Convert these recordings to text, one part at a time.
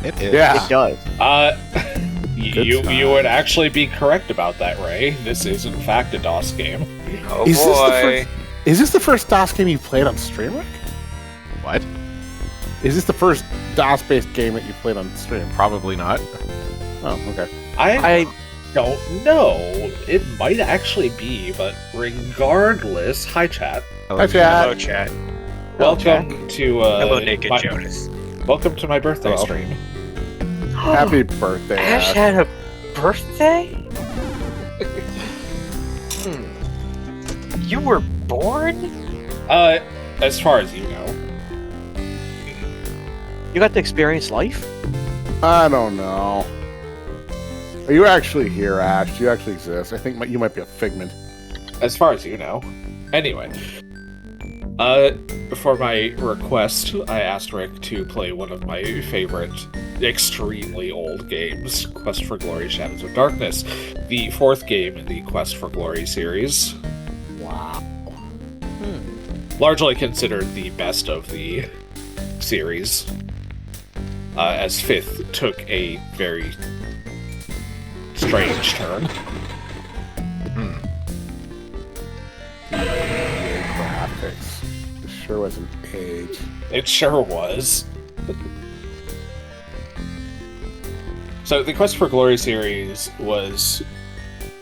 It is. Yeah. It does. You would actually be correct about that, Ray. This is in fact a DOS game. Oh Is boy. Is this the first DOS game you played on stream, Rick? What? Is this the first DOS-based game that you played on stream? Probably not. Oh, okay. I don't know. It might actually be, but regardless, hi chat. Hi, chat. Hello, chat. Welcome to Hello, Naked Jonas. Welcome to my birthday Hello. stream. Happy birthday, Ash Ash. had a birthday? You were born? As far as you know. You got to experience life? I don't know. Are you actually here, Ash? Do you actually exist? I think you might be a figment. As far as you know. Anyway. For my request, I asked Rick to play one of my favorite, extremely old games, Quest for Glory Shadows of Darkness, the fourth game in the Quest for Glory series. Wow. Largely considered the best of the series, as fifth took a very strange turn. Graphics. It sure was an age. It sure was. So the Quest for Glory series was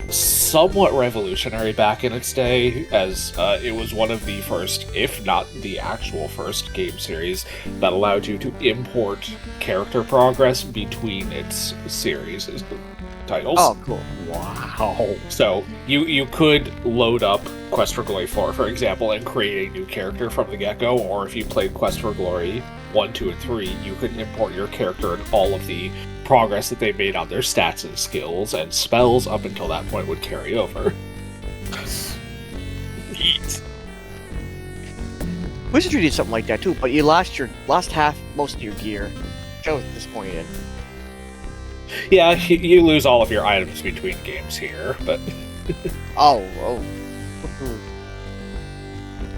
somewhat revolutionary back in its day, as it was one of the first, if not the actual first, game series that allowed you to import character progress between its series titles. Oh, cool. Wow. So you could load up Quest for Glory 4, for example, and create a new character from the get-go, or if you played Quest for Glory 1, 2, and 3, you could import your character and all of the progress that they made on their stats and skills and spells up until that point would carry over. Neat. Wizardry did something like that too, but you lost most of your gear. Which I was disappointed in. Yeah, you lose all of your items between games here, but Oh.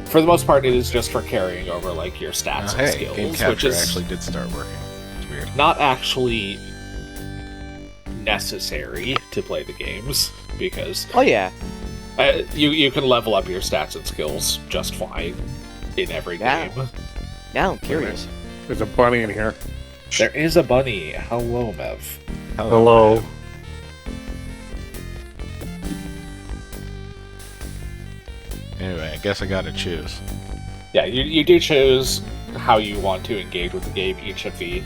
for the most part, it is just for carrying over like your stats and Hey, skills, game which capture is actually did start working. It's weird. not actually necessary to play the games because Oh yeah. you can level up your stats and skills just fine in every Yeah. game. Now I'm curious. There's a bunny in here. There is a bunny. Hello, Mev. Hello. Anyway, I guess I gotta choose. Yeah, you do choose how you want to engage with the game. Each of the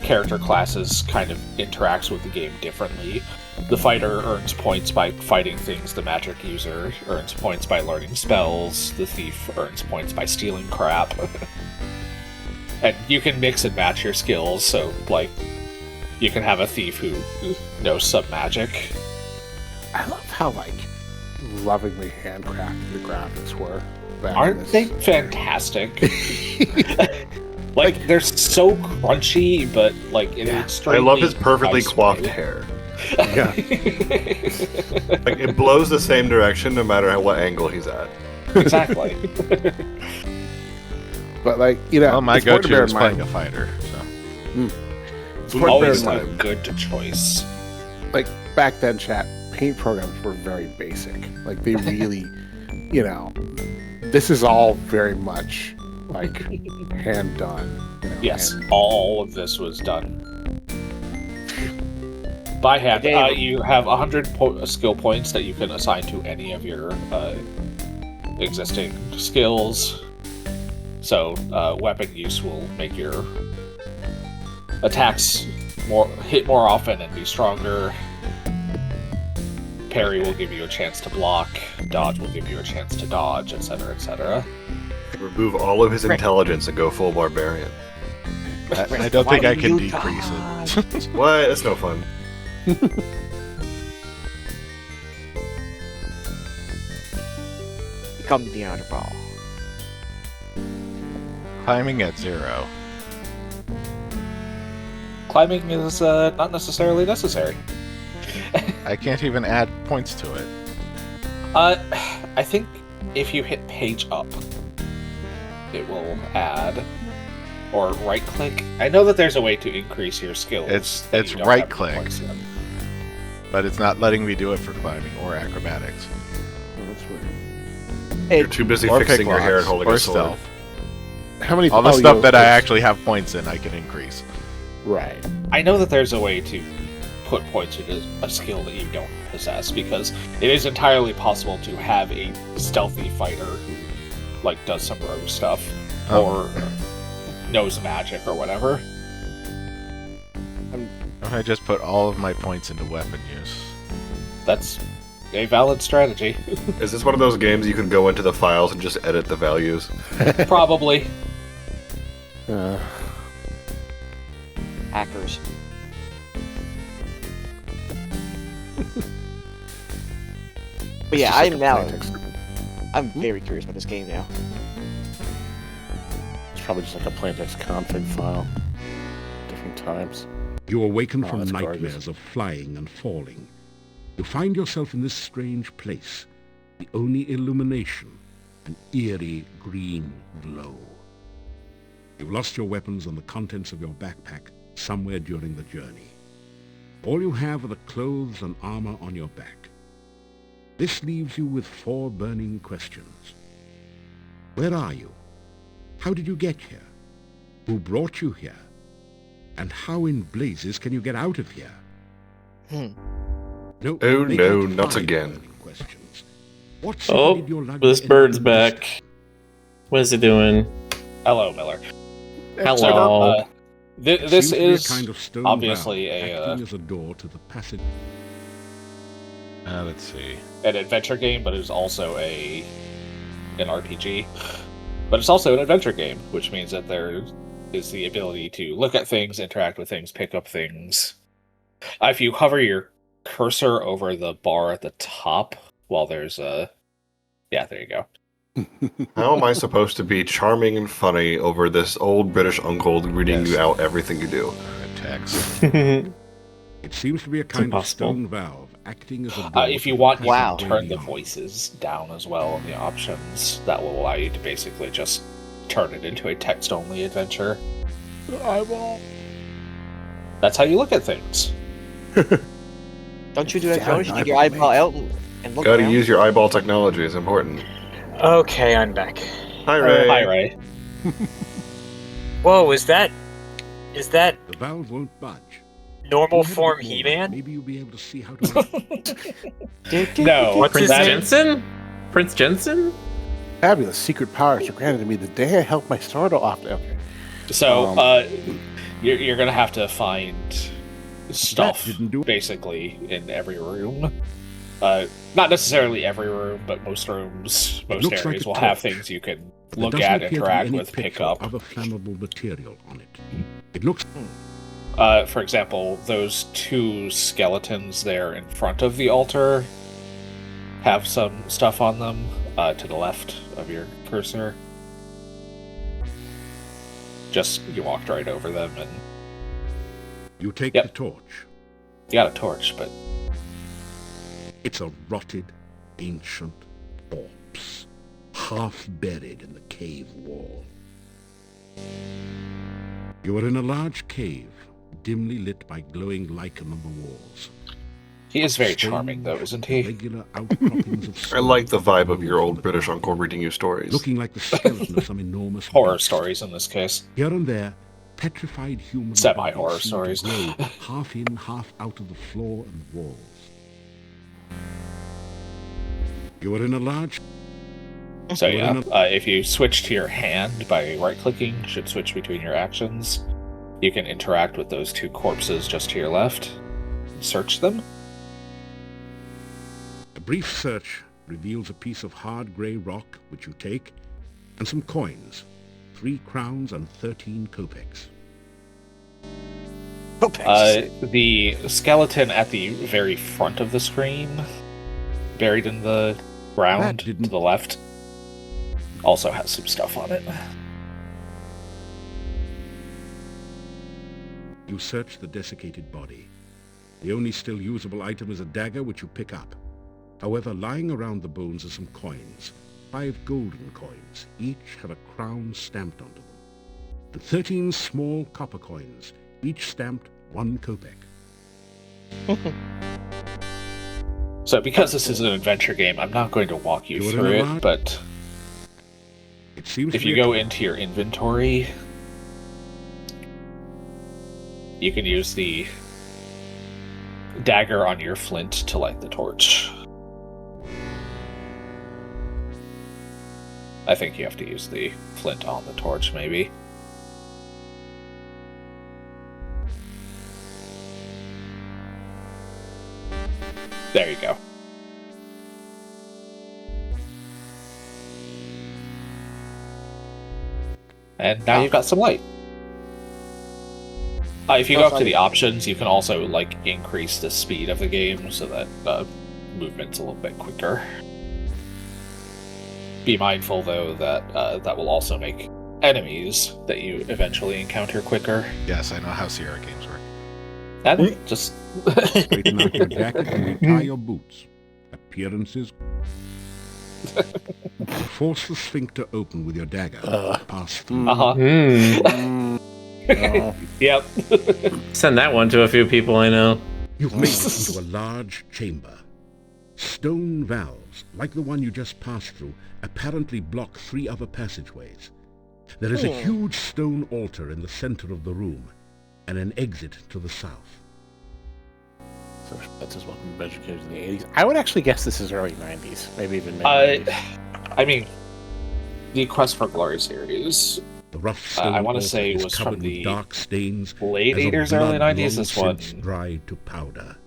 character classes kind of interacts with the game differently. The fighter earns points by fighting things. The magic user earns points by learning spells. The thief earns points by stealing crap. And you can mix and match your skills, so, like, you can have a thief who knows some magic. I love how, like, lovingly handcrafted the graphics were. back in Aren't this. they fantastic? Like, they're so crunchy, but, like, in an I extremely love his perfectly nice coiffed way. hair. Yeah. Like it blows the same direction no matter what angle he's at. Exactly. But, like, you know, Well, my it's important to go-to bear is in playing mind- a fighter. So it's important to bear Always in a mind, good choice. like, back then, chat, paint programs were very basic. Like, they really, you know, this is all very much, like, hand done. You know, Yes, hand- all of this was done by hand. Damn. You have 100 skill points that you can assign to any of your existing skills. So, weapon use will make your attacks hit more often and be stronger. Parry will give you a chance to block. Dodge will give you a chance to dodge, etc., etc. Remove all of his intelligence and go full barbarian. I don't think Why I do can you decrease dodge? it. What? That's no fun. Become the underball. Climbing at 0. Climbing is not necessarily necessary. I can't even add points to it. I think if you hit page up, it will add. or right click. I know that there's a way to increase your skills. It's that you don't right have any click. points in. But it's not letting me do it for climbing or acrobatics. Oh, that's weird. You're too busy Or fixing pick your hair and locks, holding or a sword. stealth. How many? All the oh, stuff you- that I actually have points in, I can increase. Right. I know that there's a way to put points into a skill that you don't possess, because it is entirely possible to have a stealthy fighter who, like, does some rogue stuff, or knows magic or whatever. I just put all of my points into weapon use. That's a valid strategy. Is this one of those games you can go into the files and just edit the values? Probably. Hackers. But yeah, It's just like a plain text. I'm very curious about this game now. It's probably just like a plain text config file. Different times. You awaken Oh, from that's nightmares gorgeous. of flying and falling. You find yourself in this strange place. The only illumination, an eerie green glow. You've lost your weapons and the contents of your backpack somewhere during the journey. All you have are the clothes and armor on your back. This leaves you with 4 burning questions. Where are you? How did you get here? Who brought you here? And how in blazes can you get out of here? No, Oh they no, can't not find again. burning questions. What city Oh, did your luggage this end bird's up in back. What is it doing? Hello, Miller. Hello. It This seems to be is a kind of stone obviously valve a acting as a door to the passage. Let's see. an adventure game, but it is also an RPG. But it's also an adventure game, which means that there is the ability to look at things, interact with things, pick up things. If you hover your cursor over the bar at the top, while there's a... Yeah, there you go. How am I supposed to be charming and funny over this old British uncle reading Yes. you out everything you do? Text. It seems to be a kind of impossible. stone valve acting as a door If to you the want, you Wow. can passageway turn the beyond. voices down as well in the options. That will allow you to basically just turn it into a text-only adventure. That's how you look at things. Don't you do that, Yeah, Jonas? You I take your believe eyeball out and look Gotta around? use your eyeball technology, it's important. Okay, I'm back. Hi, Ray. Hi, Ray. Whoa, is that The valve won't budge. normal If you had a form bit more light, He-Man? Maybe you'll be able to see how to. No, What's his that name? is- Jensen? Prince Jensen? Fabulous secret powers are granted to me the day I help my sword off. Okay. So, Um, you're gonna have to find stuff, didn't do it. basically, in every room. Not necessarily every room, but most rooms, most looks like areas a will have torch. things you can There look doesn't at, appear to be interact any with, pick pitch or up. other flammable material on it. It looks For example, those 2 skeletons there in front of the altar have some stuff on them, to the left of your cursor. Just, you walked right over them, and you take Yep. the torch. you got a torch, but It's a rotted, ancient corpse, half buried in the cave wall. You are in a large cave, dimly lit by glowing lichen on the walls. he is very Strange, charming, though, isn't he? Regular outcroppings of I like the stone vibe of your old British uncle reading you stories. looking like the skeleton of some enormous Horror beast. stories in this case. Here and there, petrified human Semi-horror bodies seem to stories. glow, half in, half out of the floor and walls. You are in a large So Well, yeah, then- if you switch to your hand by right-clicking, should switch between your actions. You can interact with those 2 corpses just to your left. Search them. A brief search reveals a piece of hard grey rock, which you take, and some coins, 3 crowns and 13 kopecks. The skeleton at the very front of the screen, buried in the ground That to didn't- the left, also has some stuff on it. You search the desiccated body. The only still usable item is a dagger, which you pick up. However, lying around the bones are some coins, 5 golden coins. Each have a crown stamped onto them. and 13 small copper coins, each stamped 1 kopeck. So because this is an adventure game, I'm not going to walk you Do it through in a it, line. but It seems if to you be a go into your inventory, you can use the dagger on your flint to light the torch. I think you have to use the flint on the torch, maybe. There you go. And now you've got some light. If you go up to the options, you can also like increase the speed of the game so that movement's a little bit quicker. Be mindful though that that will also make enemies that you eventually encounter quicker. Yes, I know how Sierra games work. And just straighten out your jacket and retie your boots. Appearances. Force the sphincter open with your dagger. Pass through. Yep. Send that one to a few people I know. You've made it into a large chamber. Stone valves, like the one you just passed through, apparently block 3 other passageways. There is a huge stone altar in the center of the room, and an exit to the south. So that's as welcome to educators in the 80s. I would actually guess this is early 90s, maybe even mid 90s. I mean, the Quest for Glory series, The rough stone I want to altar say is was covered from with the dark stains late as of 80s, early blood 90s. long This one since dried to powder.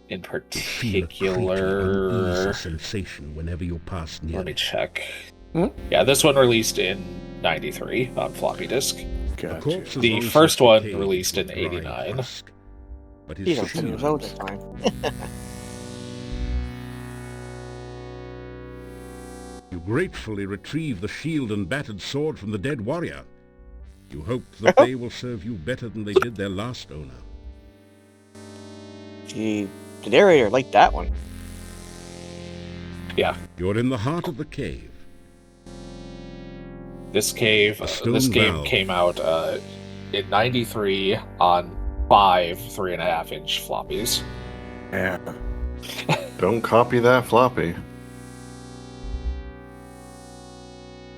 in Feel a creepy, uneasy particular. sensation whenever you pass near Let me it. check. Yeah, this one released in '93 on floppy disk. The Gotcha. corpse is The long first since one decayed released in into dry '89. husk, but his He's on shoe 10 years old marks at the time. You gratefully retrieve the shield and battered sword from the dead warrior. You hope that they will serve you better than they did their last owner. Gee, the narrator liked that one. Yeah, You're in the heart of the cave. this cave, A stone this game valve. came out in '93 on 5 3.5-inch floppies. Yeah. Don't copy that floppy.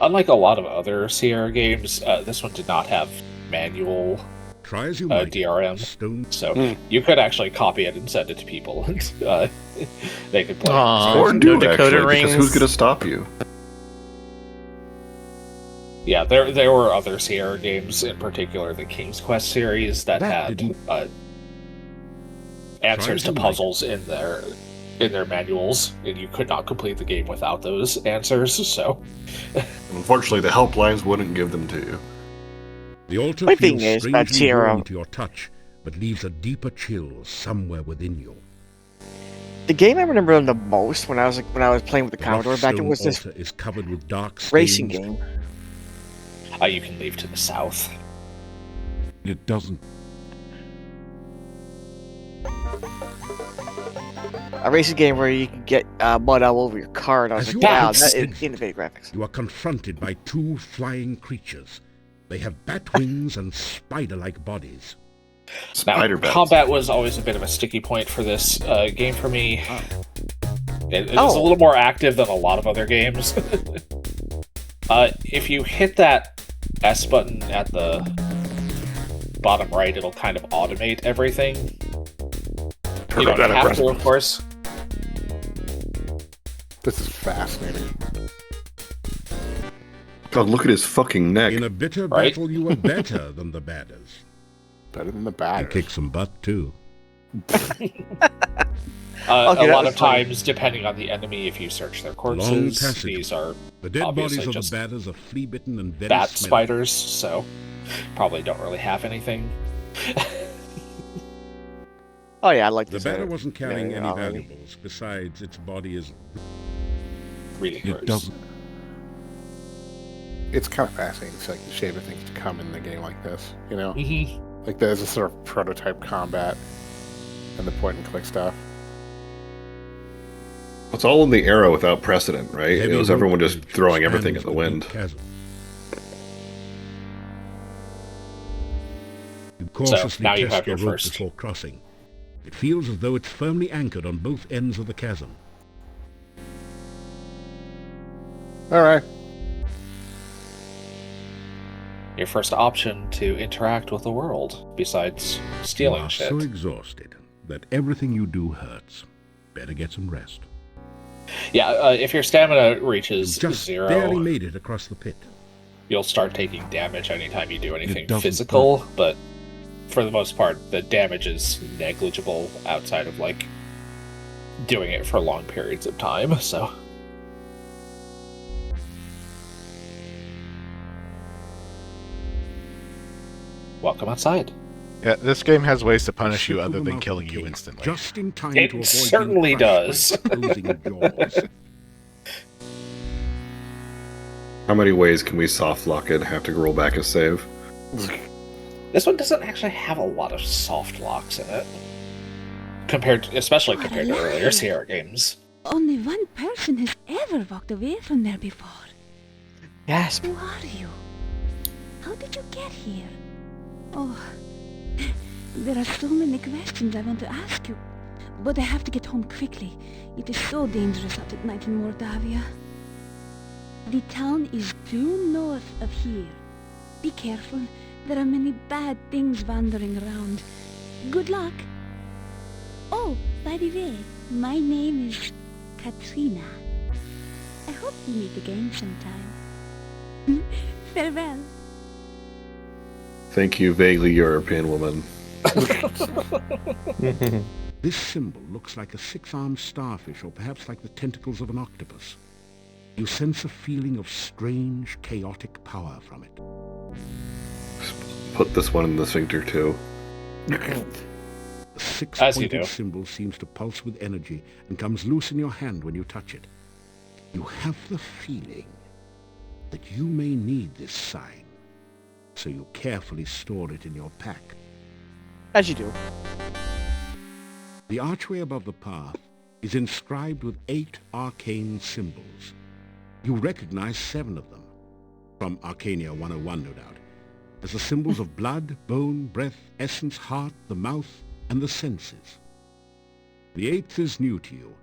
Unlike a lot of other Sierra games, this one did not have manual Try as you might, DRM. stone So you could actually copy it and send it to people, and they could play. Aw, Or no do Dakota actually, because rings. who's going to stop you? Yeah, there were other Sierra games, in particular the King's Quest series, that That had didn't- answers to Try to puzzles in their manuals, and you could not complete the game without those answers. So Unfortunately, the helplines wouldn't give them to you. The altar My thing feels is that strangely Sierra- warm to your touch, but leaves a deeper chill somewhere within you. The game I remember the most when I was playing with the The Commodore rough back then stone was this altar is covered with dark stains. racing game. you can leave to the south. It doesn't. A racing game where you can get mud all over your car, and I was As like, you wow, approach that the is exit, innovative graphics. You are confronted by 2 flying creatures. They have bat wings and spider-like bodies. Now, Spider bats. combat was always a bit of a sticky point for this game for me. It was a Oh. little more active than a lot of other games. If you hit that S button at the bottom right, it'll kind of automate everything. You don't have to, of course. This is fascinating. God, look at his fucking neck. In a bitter Right? battle, you are better than the badders. Better than the You bad. kick some butt, too. Okay, A that lot was of funny. times, depending on the enemy, if you search their Long corpses, passage. these are The dead Obviously bodies of just the badders are flea-bitten and very bat smelly. spiders, so probably don't really have anything. Oh yeah, I like The this. batter wasn't carrying any already. valuables. Besides, its body is... Reading It through. doesn't... It's kind of fascinating to see like the shape of things to come in a game like this. You know, Mhm. like there's a sort of prototype combat and the point and click stuff. It's all in the era without precedent, right? It Heavy was everyone rope just bridge throwing everything in spans the deep wind. chasm. cautiously now you test have your your rope first. before crossing. It feels as though it's firmly anchored on both ends of the chasm. All right. Your first option to interact with the world, besides You stealing are shit. so exhausted that everything you do hurts. Better get some rest. Yeah, if your stamina You reaches just 0, barely made it across the pit. you'll start taking damage anytime you do anything doesn't physical, but for the most part, the damage is negligible outside of, like, doing it for long periods of time, so... Welcome outside. Yeah, this game has ways to punish you Slip other them than out killing of the you cave, instantly. Just in time It to avoid certainly being crushed does. by its closing jaws. How many ways can we soft lock it and have to roll back a save? This one doesn't actually have a lot of soft locks in it. Especially compared to earlier Sierra games. Only one person has ever walked away from there before. Yes. Who are you? How did you get here? Oh, there are so many questions I want to ask you, but I have to get home quickly. It is so dangerous out at night in Mordavia. The town is due north of here. Be careful. There are many bad things wandering around. Good luck. Oh, by the way, my name is Katrina. I hope we meet again sometime. Farewell. Thank you, vaguely European woman. This symbol looks like a six-armed starfish, or perhaps like the tentacles of an octopus. You sense a feeling of strange, chaotic power from it. Put this one in the sphincter too. The As you do. six-pointed symbol seems to pulse with energy and comes loose in your hand when you touch it. You have the feeling that you may need this sign, so you carefully store it in your pack. As you do. The archway above the path is inscribed with 8 arcane symbols. You recognize 7 of them, from Arcania 101, no doubt, as the symbols of blood, bone, breath, essence, heart, the mouth, and the senses. The 8th is new to you.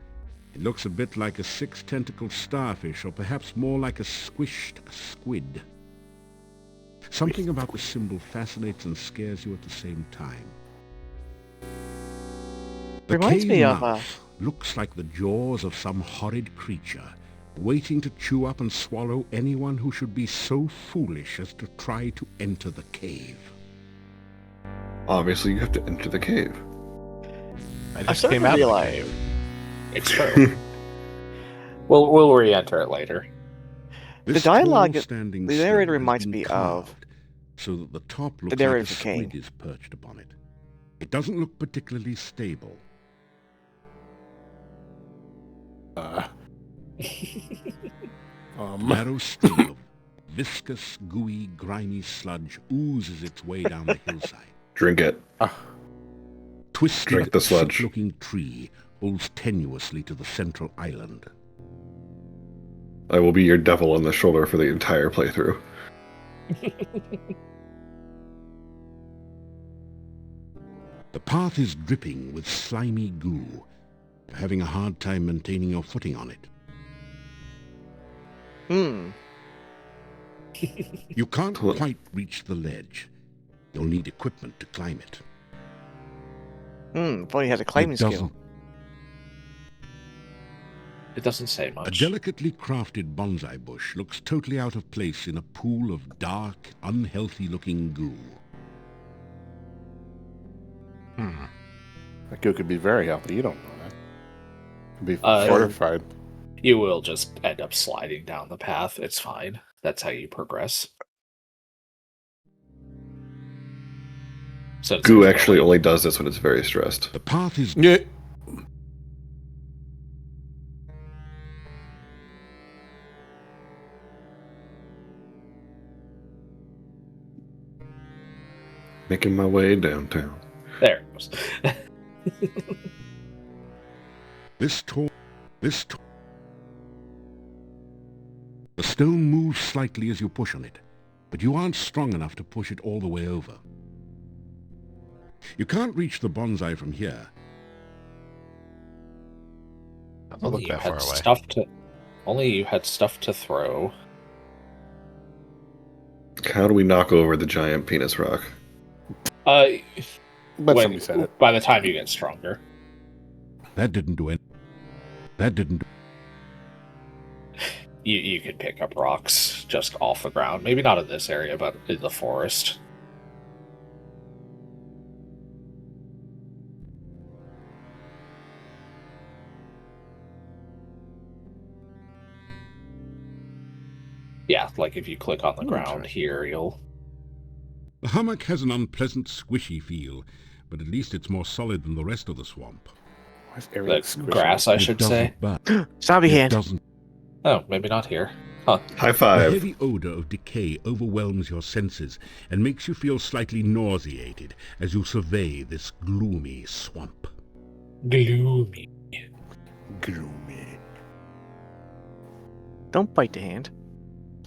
It looks a bit like a 6-tentacled starfish, or perhaps more like a squished squid. Something about the symbol fascinates and scares you at the same time. The Reminds cave me of, mouth looks like the jaws of some horrid creature, waiting to chew up and swallow anyone who should be so foolish as to try to enter the cave. Obviously, you have to enter the cave. I I'm just starting came to out of the realize. cave. It's true. we'll re-enter it later. This dialogue- tall standing the narrator stone has reminds been me of carved so that the top looks like narrator a for Cain. squid is perched upon it. It doesn't look particularly stable. Narrow stream of viscous, gooey, grimy sludge oozes its way down the hillside. Drink it. Twisted, Drink the sludge. sick-looking tree holds tenuously to the central island. I will be your devil on the shoulder for the entire playthrough. The path is dripping with slimy goo. You're having a hard time maintaining your footing on it. You can't quite reach the ledge. You'll need equipment to climb it. If only he has a climbing skill. It doesn't say A much. delicately crafted bonsai bush looks totally out of place in a pool of dark, unhealthy-looking goo. That goo could be very healthy. You don't know that. Could be Uh, fortified. You will just end up sliding down the path. It's fine. That's how you progress. So Goo actually only does this when it's very stressed. The path is Yeah. Making my way downtown. There it goes. this tall. The stone moves slightly as you push on it, but you aren't strong enough to push it all the way over. You can't reach the bonsai from here. Doesn't look that far away. Only you had stuff to throw. How do we knock over the giant penis rock? But somebody said it. By the time you get stronger. That didn't do it. That didn't. You could pick up rocks just off the ground. Maybe not in this area, but in the forest. Yeah, like if you click on the ground here, you'll... The hummock has an unpleasant squishy feel, but at least it's more solid than the rest of the swamp. The grass, I should say. Zombie hand. Doesn't. Oh, maybe not here. Huh. High The five. heavy odor of decay overwhelms your senses and makes you feel slightly nauseated as you survey this gloomy swamp. Gloomy. Don't bite the hand.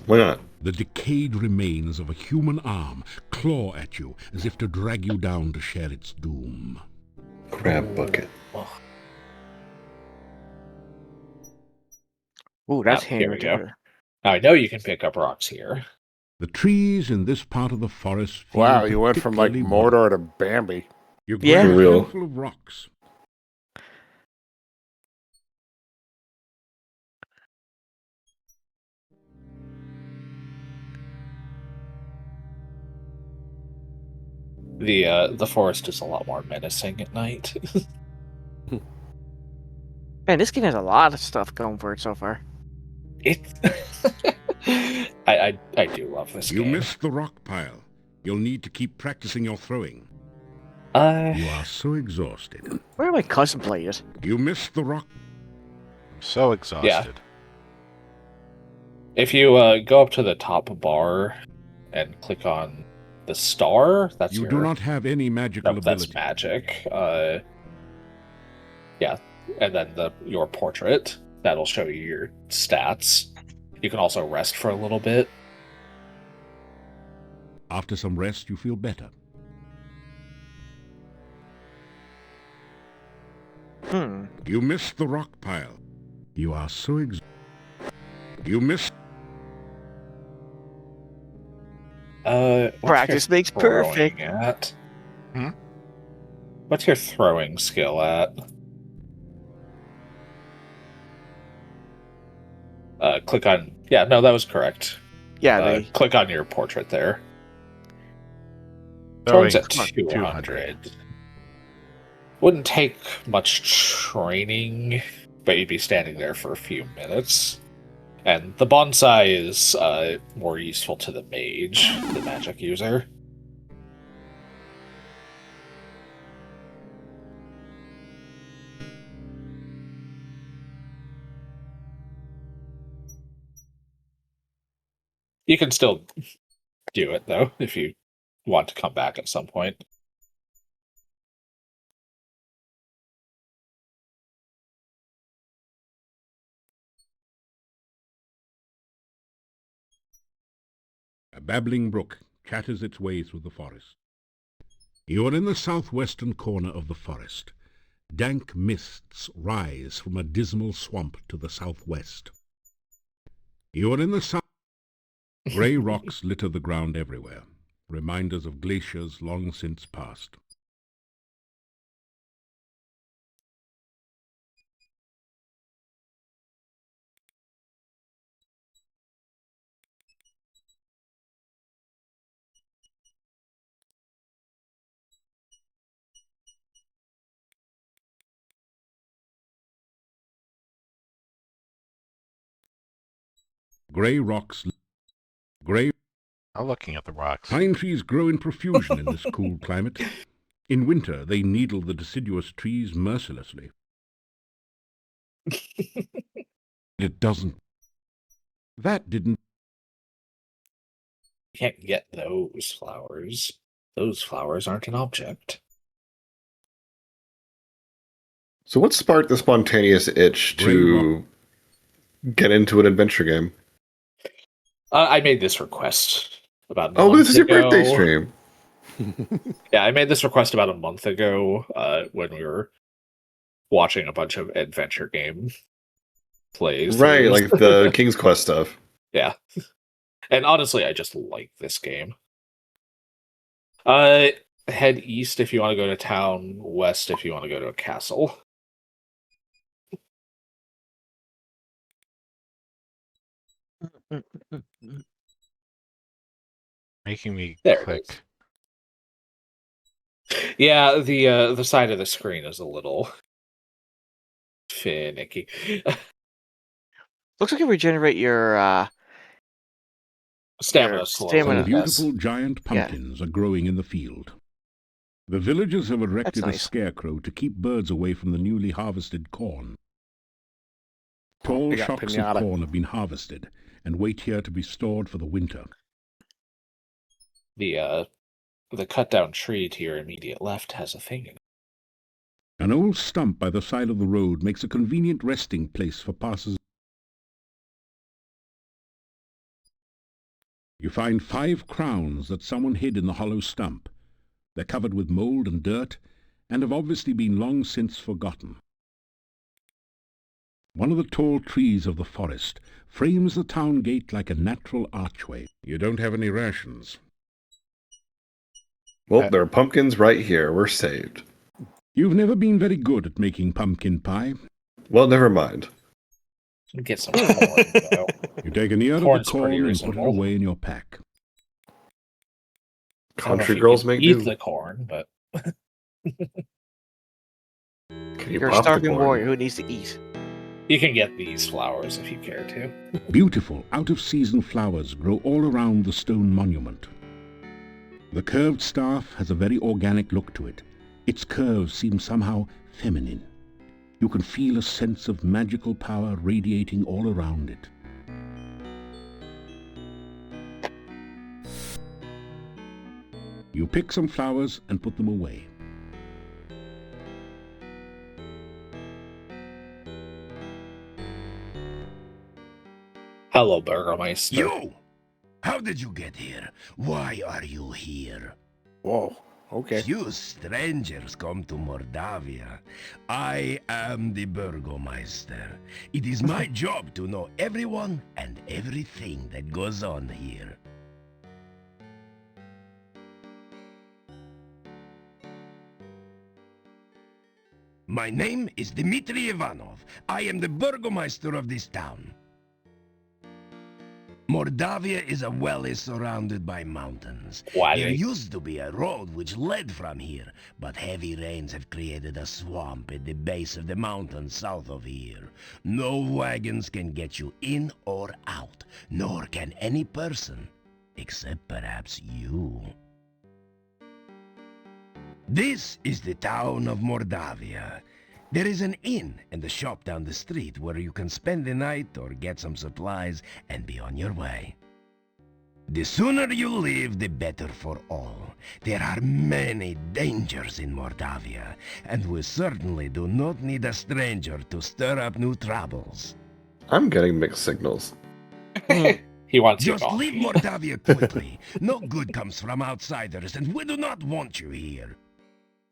Why not? The decayed remains of a human arm claw at you as if to drag you down to share its doom. Crab bucket. Ooh, that's Here we hand. go. I know you can pick up rocks here. The trees in this part of the forest feel Wow, you went from like particularly Mordor to Bambi. You Yeah. grab a Real. handful of rocks. The forest is a lot more menacing at night. Man, this game has a lot of stuff going for it so far. I do love this You game. missed the rock pile. You'll need to keep practicing your throwing. You are so exhausted. Where did my cousin play it? You missed the rock. So exhausted. If you go up to the top bar and click on the star, that's You your... do not have any magical that's ability. magic. Yeah, and then your portrait. That'll show you your stats. You can also rest for a little bit. After some rest, you feel better. You missed the rock pile. You are so You missed. What's Practice your makes throwing perfect. At? Hmm? What's your throwing skill at? Click on... Yeah, no, that was correct. Yeah, Click on your portrait there. Throwing Throwing's at 200. Wouldn't take much training, but you'd be standing there for a few minutes. And the bonsai is more useful to the mage, the magic user. You can still do it, though, if you want to come back at some point. A babbling brook chatters its way through the forest. You are in the southwestern corner of the forest. Dank mists rise from a dismal swamp to the southwest. You are in the south. Grey rocks litter the ground everywhere, reminders of glaciers long since passed. Grey rocks. I'm looking at the rocks. Pine trees grow in profusion in this cool climate. In winter, they needle the deciduous trees mercilessly. It doesn't. That didn't. You can't get those flowers. Those flowers aren't an object. So what sparked the spontaneous itch to get into an adventure game? I made this request about Oh, this is your ago. birthday stream. Yeah, I made this request about a month ago when we were watching a bunch of adventure game plays. Right, like the King's Quest stuff. Yeah. And honestly, I just like this game. Head east if you want to go to town, west if you want to go to a castle. Making me There it click. Yeah, the side of the screen is a little finicky. Looks like you regenerate your Stamina Your slow. stamina. Some beautiful giant pumpkins are growing in the field. The villagers have erected nice. a scarecrow to keep birds away from the newly harvested corn. Tall They got shocks pinata. of corn have been harvested and wait here to be stored for the winter. The cut down tree to your immediate left has a thing in it. An old stump by the side of the road makes a convenient resting place for passers. You find 5 crowns that someone hid in the hollow stump. They're covered with mold and dirt and have obviously been long since forgotten. One of the tall trees of the forest frames the town gate like a natural archway. You don't have any rations. Well, there are pumpkins right here. We're saved. You've never been very good at making pumpkin pie. Well, never mind. Get some corn, though. You take an ear of the Corn's corn pretty and put it reasonable. away in your pack. I don't know if Country you girls can make eat do. the corn, but Can you you're a pop the starving corn? warrior who needs to eat. you can get these flowers if you care to. Beautiful, out-of-season flowers grow all around the stone monument. The curved staff has a very organic look to it. Its curves seem somehow feminine. You can feel a sense of magical power radiating all around it. You pick some flowers and put them away. Hello, Burgermeister. You! How did you get here? Why are you here? Whoa. Okay. You strangers come to Mordavia. I am the Burgomeister. It is my job to know everyone and everything that goes on here. My name is Dmitry Ivanov. I am the Burgomeister of this town. Mordavia is a valley surrounded by mountains. Valley. There used to be a road which led from here, but heavy rains have created a swamp at the base of the mountain south of here. No wagons can get you in or out, nor can any person, except perhaps you. This is the town of Mordavia. There is an inn and a shop down the street where you can spend the night or get some supplies and be on your way. The sooner you leave, the better for all. There are many dangers in Mordavia, and we certainly do not need a stranger to stir up new troubles. I'm getting mixed signals. He wants you Just gone. leave Mordavia quickly. No good comes from outsiders, and we do not want you here.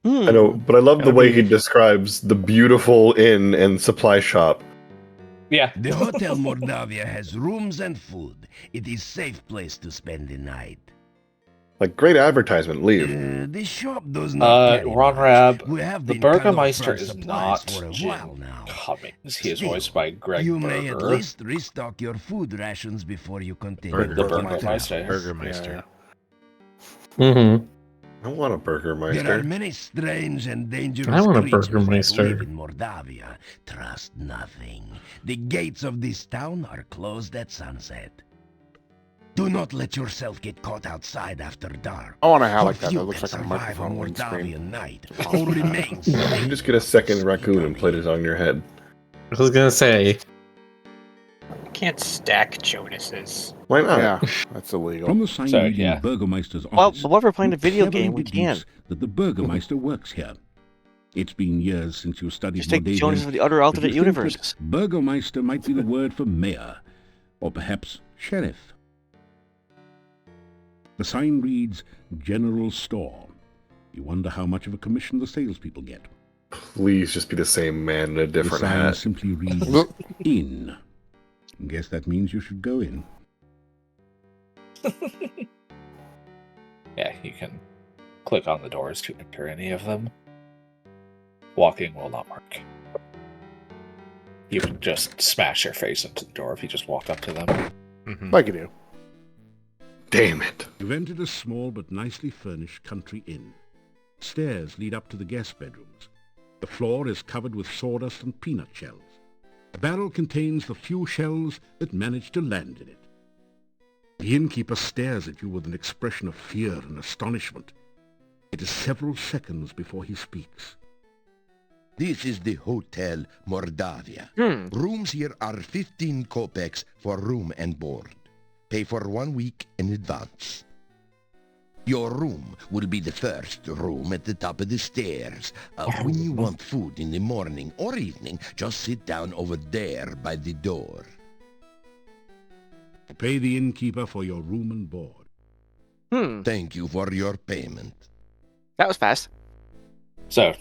I know, but I love the way he describes the beautiful inn and supply shop. Yeah. The Hotel Mordavia has rooms and food. It is a safe place to spend the night. Like, great advertisement. Leave. The shop does not carry Ron much. Rab, We have the been kind of Burgermeister short is supplies not for a Jim while now. Cummings. He is Still, voiced by Greg You Berger. may at least restock your food rations before you continue. The with your Burgermeister. travels. Burgermeister. Mm-hmm. I want a There are Burgermeister. many strange and dangerous I want a creatures that Burgermeister. live in Mordavia. Trust nothing. The gates of this town are closed at sunset. Do not let yourself get caught outside after dark. I want to have like For that. few That looks can like a survive microphone on windscreen. Mordavian night or remains You safe. just get a second raccoon and put it on your head. I was gonna say, You can't stack Jonas's. Why not? Yeah, that's illegal. From the sign So, reading yeah. Burgermeister's Well, office, but what if we're playing a you video cleverly game? We deduce can. that the Burgermeister works here. It's been years since you studied Just take Mordavian, Jonas of the other but alternate you think that universes. Burgermeister might be the word for mayor, or perhaps sheriff. The sign reads General Store. You wonder how much of a commission the salespeople get. Please just be the same man in a The different sign hat. simply reads In. Guess that means you should go in. Yeah, you can click on the doors to enter any of them. Walking will not work. You can just smash your face into the door if you just walk up to them. Mhm. Like you do. Damn it. You've entered a small but nicely furnished country inn. Stairs lead up to the guest bedrooms. The floor is covered with sawdust and peanut shells. The barrel contains the few shells that managed to land in it. The innkeeper stares at you with an expression of fear and astonishment. It is several seconds before he speaks. This is the Hotel Mordavia. Hmm. Rooms here are 15 kopecks for room and board. Pay for 1 week in advance. Your room will be the first room at the top of the stairs. When you want food in the morning or evening, just sit down over there by the door. Pay the innkeeper for your room and board. Thank you for your payment. That was fast. So,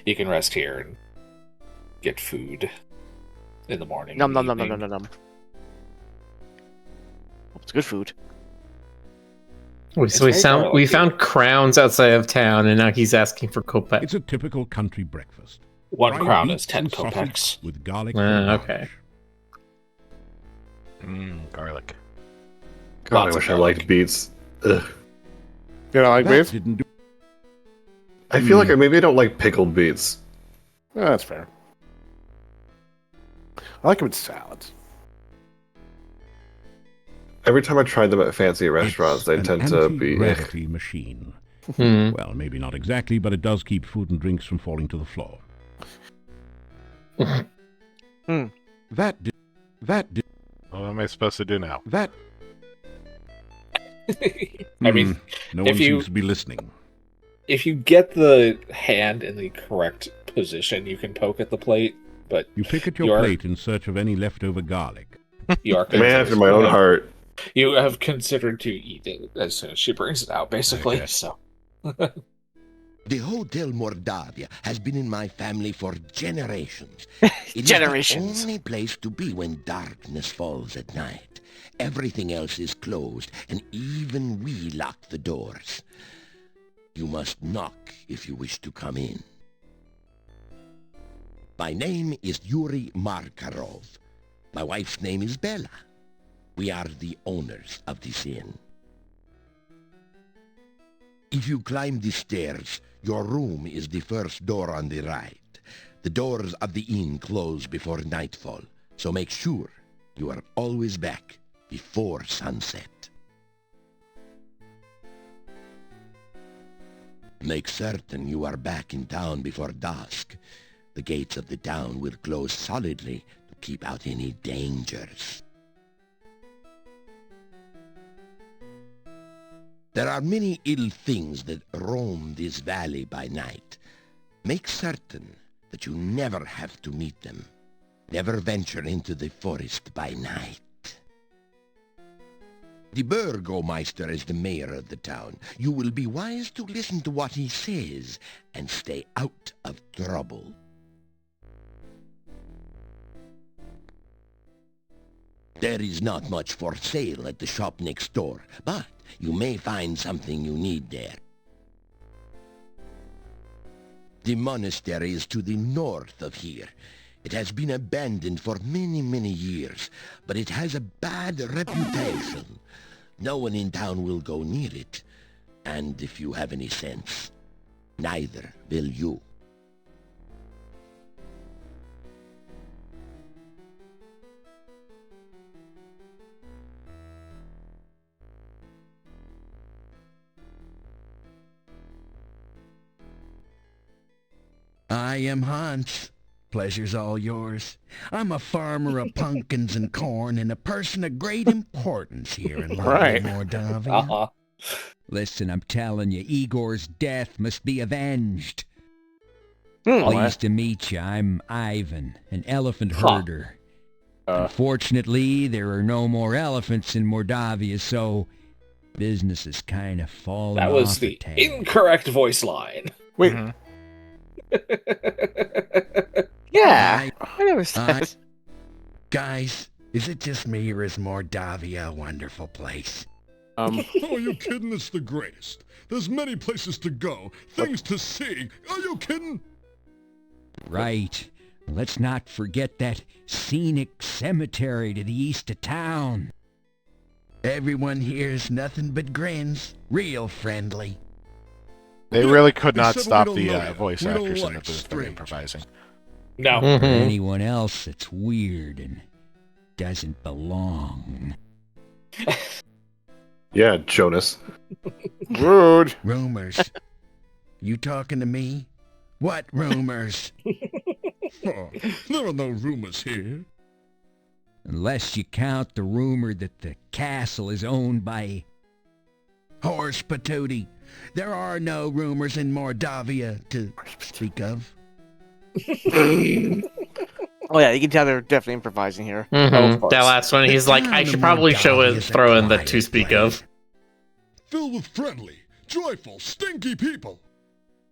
you can rest here and get food in the morning. Nom nom and nom nom evening. nom nom nom. Oh, it's good food. So we found crowns outside of town, and now he's asking for kopecks. It's a typical country breakfast. 1 Fried crown beets is 10 and sausage kopecks. with garlic and garnish. Okay. Garlic. God, I Lots of wish I garlic. liked beets. Ugh. You know, like That beef? didn't do. I feel like maybe I don't like pickled beets. Oh, that's fair. I like them in salads. Every time I tried them at fancy restaurants, they An tend to be... anti-gravity machine. Hmm. Well, maybe not exactly, but it does keep food and drinks from falling to the floor. That did. What am I supposed to do now? That. I mean, no if one you- seems to be listening. if you get the hand in the correct position, you can poke at the plate, but You pick at your You are- plate in search of any leftover garlic. you are Man after my own heart. You have considered to eat it as soon as she brings it out, basically. Okay. So, The Hotel Mordavia has been in my family for generations. It Generations. is the only place to be when darkness falls at night. Everything else is closed, and even we lock the doors. You must knock if you wish to come in. My name is Yuri Markarov. My wife's name is Bella. We are the owners of this inn. If you climb the stairs, your room is the first door on the right. The doors of the inn close before nightfall, so make sure you are always back before sunset. Make certain you are back in town before dusk. The gates of the town will close solidly to keep out any dangers. There are many ill things that roam this valley by night. Make certain that you never have to meet them. Never venture into the forest by night. The Burgomeister is the mayor of the town. You will be wise to listen to what he says and stay out of trouble. There is not much for sale at the shop next door, but you may find something you need there. The monastery is to the north of here. It has been abandoned for many, many years, but it has a bad reputation. No one in town will go near it, and if you have any sense, neither will you. I am Hans. Pleasure's all yours. I'm a farmer of pumpkins and corn and a person of great importance here in Right. Mordavia. uh-huh. Listen, I'm telling you, Igor's death must be avenged. Hmm. Pleased to meet you. I'm Ivan, an elephant Huh. herder. Unfortunately, there are no more elephants in Mordavia, so Business is kind of falling That was off the town. incorrect voice line. Wait, Yeah, I never said. Guys, is it just me or is Mordavia a wonderful place? Oh, are you kidding? It's the greatest. There's many places to go, things to see. Are you kidding? Right. Let's not forget that scenic cemetery to the east of town. Everyone here's nothing but grins. Real friendly. They really could not Except we stop don't the know you. voice We don't actors in like the booth from strangers. improvising. No. For anyone else that's weird and doesn't belong. Yeah, Jonas. rude. Rumors. You talking to me? What rumors? Oh, there are no rumors here. Unless you count the rumor that the castle is owned by Horse Patootie. There are no rumors in Mordavia to speak of. Oh yeah, you can tell they're definitely improvising here. That last one, he's like, I should probably throw in the to speak of. Filled with friendly, joyful, stinky people.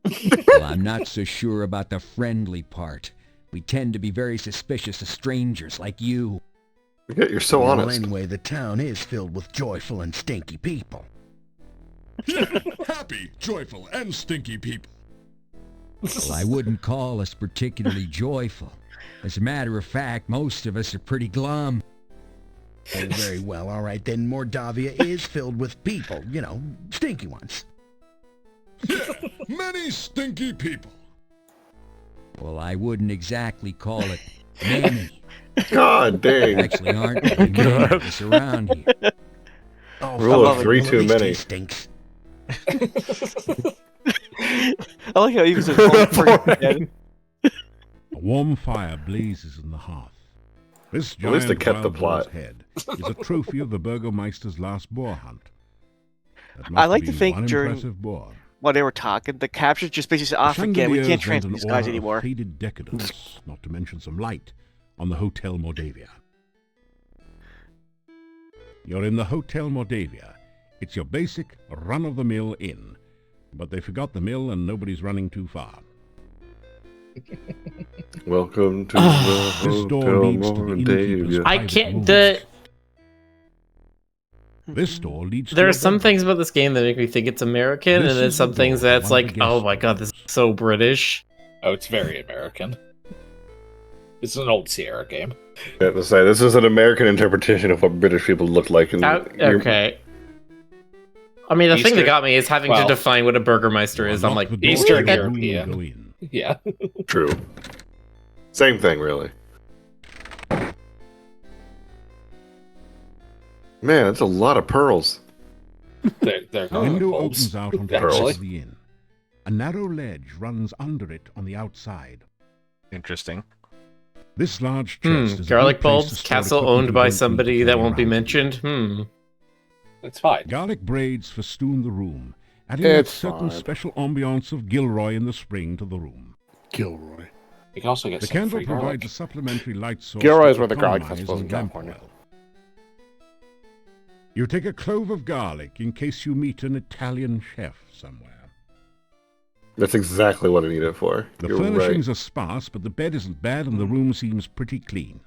Well, I'm not so sure about the friendly part. We tend to be very suspicious of strangers like you. Yeah, you're so Well, honest. anyway, the town is filled with joyful and stinky people. Yeah, happy, joyful, and stinky people. Well, I wouldn't call us particularly joyful. As a matter of fact, most of us are pretty glum. Oh, very well, all right, then Mordavia is filled with people, you know, stinky ones. Yeah, many stinky people. Well, I wouldn't exactly call it many. God There dang. actually aren't very many of us around here. Oh, Rule of three well, too at least many. he stinks. I like how he was a A warm fire blazes in the hearth. This At least they giant kept the wild plot. boar's head is a trophy of the Burgomeister's last boar hunt. That I must like have to been think one during- impressive boar. While they were talking, the captions just basically said, "Ah, forget, we Chandeliers can't lent transfer an these guys aura of anymore." faded decadence, not to mention some light, on the Hotel Mordavia. You're in the Hotel Mordavia. It's your basic, run-of-the-mill inn. But they forgot the mill and nobody's running too far. Welcome to the This door Hotel leads to the innkeeper's Mordavia. I private can't. rooms. This door leads There to are your some bedroom. things about this game that make me think it's American, This and then is some the things door to that's one of like, the oh guest my god, this is rooms. so British. Oh, it's very American. It's an old Sierra game. I have to say, this is an American interpretation of what British people look like. And Okay. I mean, the thing that Eastern- got me is having to well, define what a Burgermeister is. I'm like, Unlock the door Eastern to the room European. you go in. Yeah. True. Same thing, really. Man, that's a lot of pearls. They're The going window holes. opens out onto the Actually. roof of the inn. A narrow ledge runs under it on the outside. Interesting. This large chest is a garlic good place to bulbs, store castle equipment owned you by don't need to somebody that carry won't be around. mentioned. It's fine. Garlic braids festoon the room, adding a It's certain fine. special ambiance of Gilroy in the spring to the room. Gilroy. You can also get The some candle free provides garlic. a supplementary light source. Gilroy to is where the garlic economize festival is in on lamp California. oil. You take a clove of garlic in case you meet an Italian chef somewhere. That's exactly what I need it for. The You're furnishings right. are sparse, but the bed isn't bad and the room seems pretty clean.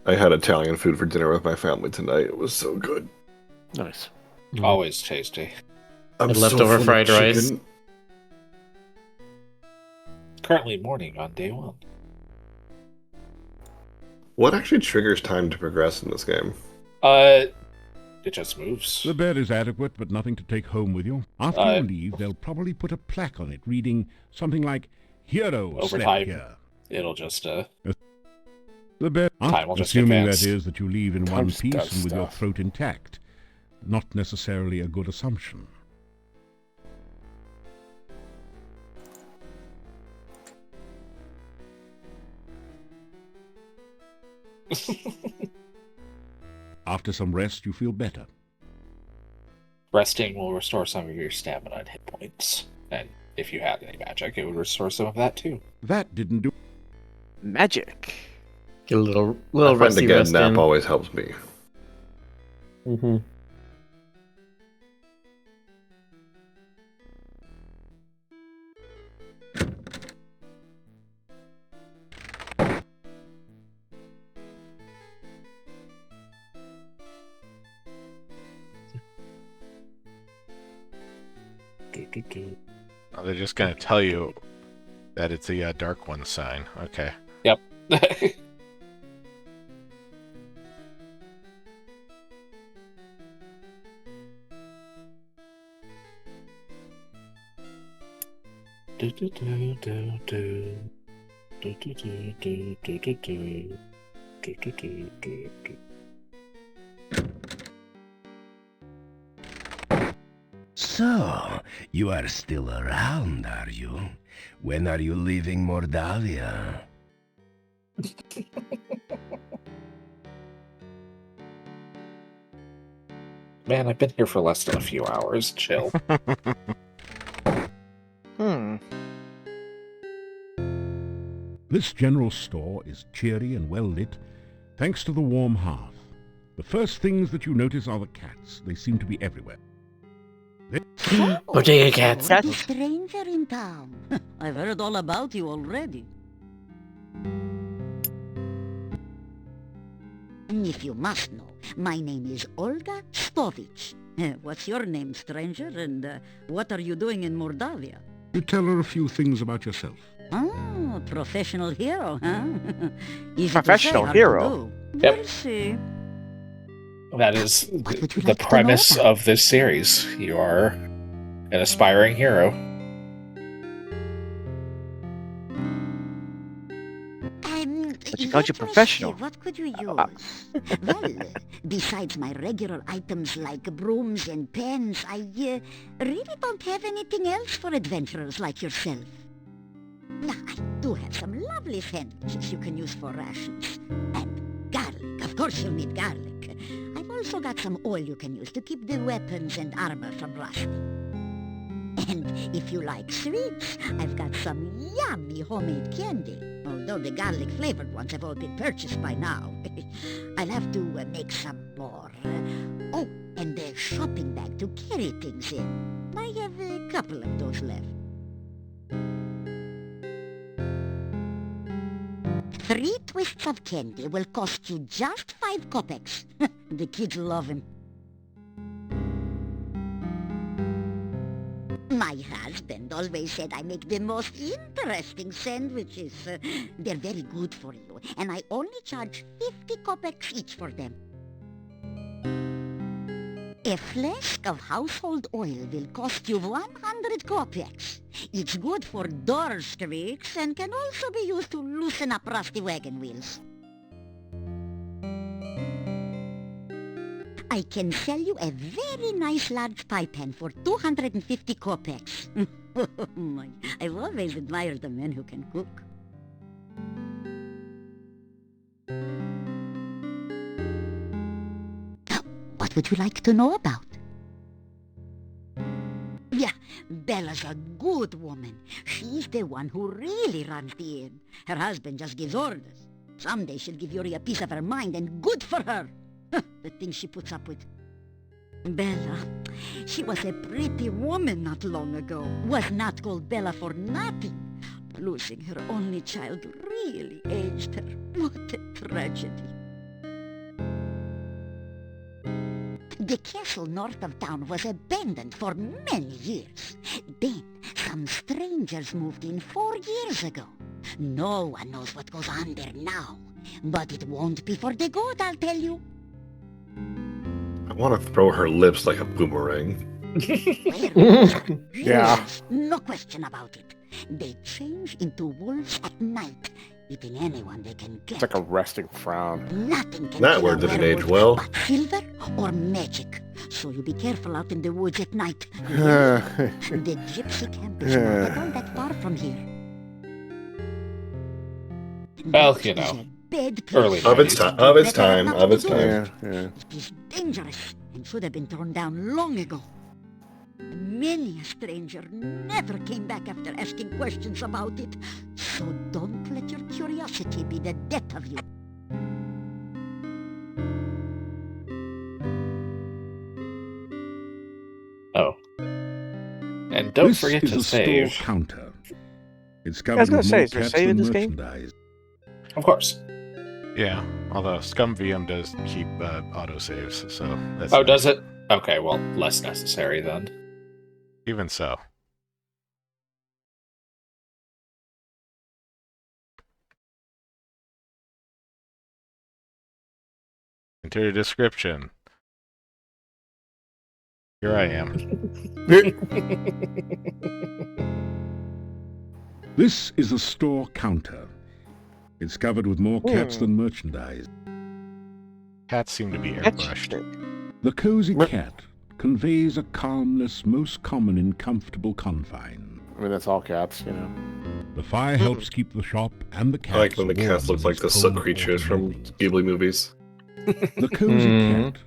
I had Italian food for dinner with my family tonight. It was so good. Nice. Always tasty. I'm And leftover full of fried rice. chicken. Currently morning on day one. What actually triggers time to progress in this game? It just moves. The bed is adequate, but nothing to take home with you. After you leave, they'll probably put a plaque on it reading something like, Hero Over slept time, here. it'll just The bed, Time will just assuming advance. that is that you leave in Time one just piece does and with your stuff. throat intact. Not necessarily a good assumption. After some rest, you feel better. resting will restore some of your stamina and hit points. And if you had any magic, it would restore some of that too. That didn't do. Magic. Get a little I find a rusty good rest nap in. always helps me. Mm-hmm. Oh, they're just gonna tell you that it's the Dark One sign. Okay. Yep. So, you are still around, are you? When are you leaving Mordavia? Man, I've been here for less than a few hours. Chill. This general store is cheery and well lit, thanks to the warm hearth. The first things that you notice are the cats. They seem to be everywhere. Bodega cats. The stranger in town. I've heard all about you already. If you must know, my name is Olga Stovich. What's your name, stranger? And what are you doing in Mordavia? You tell her a few things about yourself. Oh, professional hero, huh? Easy Professional to say, hero. hard to do. Yep. We'll see. That is What would you the like to know premise about? of this series. You are an aspiring hero. But you called you let me professional. see, what could you use? Well, besides my regular items like brooms and pens, I really don't have anything else for adventurers like yourself. Now, I do have some lovely sandwiches you can use for rations. And garlic. Of course you'll need garlic. I've also got some oil you can use to keep the weapons and armor from rusting. And if you like sweets, I've got some yummy homemade candy. Although the garlic-flavored ones have all been purchased by now. I'll have to make some more. Oh, and a shopping bag to carry things in. I have a couple of those left. 3 twists of candy will cost you just 5 kopecks. The kids love him. My husband always said I make the most interesting sandwiches. They're very good for you, and I only charge 50 kopecks each for them. A flask of household oil will cost you 100 kopecks. It's good for door squeaks and can also be used to loosen up rusty wagon wheels. I can sell you a very nice large pie pan for 250 kopecks. I've always admired the men who can cook. What would you like to know about? Yeah, Bella's a good woman. She's the one who really runs the inn. Her husband just gives orders. Someday she'll give Yuri a piece of her mind, and good for her. The things she puts up with. Bella, she was a pretty woman not long ago. Was not called Bella for nothing. Losing her only child really aged her. What a tragedy. The castle north of town was abandoned for many years. Then some strangers moved in 4 years ago. No one knows what goes on there now. But it won't be for the good, I'll tell you. I want to throw her lips like a boomerang. Yeah. No question about it. They change into wolves at night, eating anyone they can get. It's like a resting frown. Nothing can That kill word a didn't age werewolf well. but silver or magic. So you be careful out in the woods at night. The gypsy camp is not all that far from here. Well, That you is know, a bad place. early Of its time. Of its time. Of its time. Yeah, yeah. It is dangerous and should have been torn down long ago. Many a stranger never came back after asking questions about it. So don't let your curiosity be the death of you. Oh. And don't This forget is to the save. store counter. It's I was covered gonna with say, more is there cats save in than this game? merchandise. Of course. Yeah, although Scum VM does keep autosaves, so that's Oh, does it? Okay, well, less necessary then. even so. Enter a description. Here I am. This is a store counter. It's covered with more cats than merchandise. Cats seem to be airbrushed. The cozy cat conveys a calmness most common in comfortable confine. I mean, that's all cats, you know. The fire helps keep the shop and the cats I like when the warm cats look in like these the soot cold creatures autumn from mornings. Ghibli movies. The cozy cat.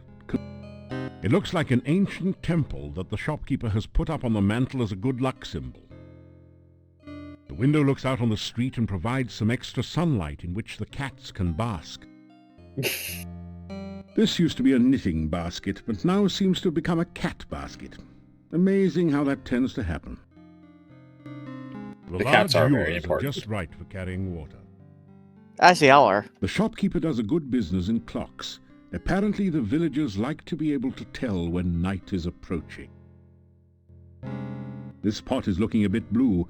It looks like an ancient temple that the shopkeeper has put up on the mantle as a good luck symbol. The window looks out on the street and provides some extra sunlight in which the cats can bask. This used to be a knitting basket, but now seems to have become a cat basket. Amazing how that tends to happen. The cats are very ewers important. just right for carrying water. As they all are. The shopkeeper does a good business in clocks. Apparently the villagers like to be able to tell when night is approaching. This pot is looking a bit blue.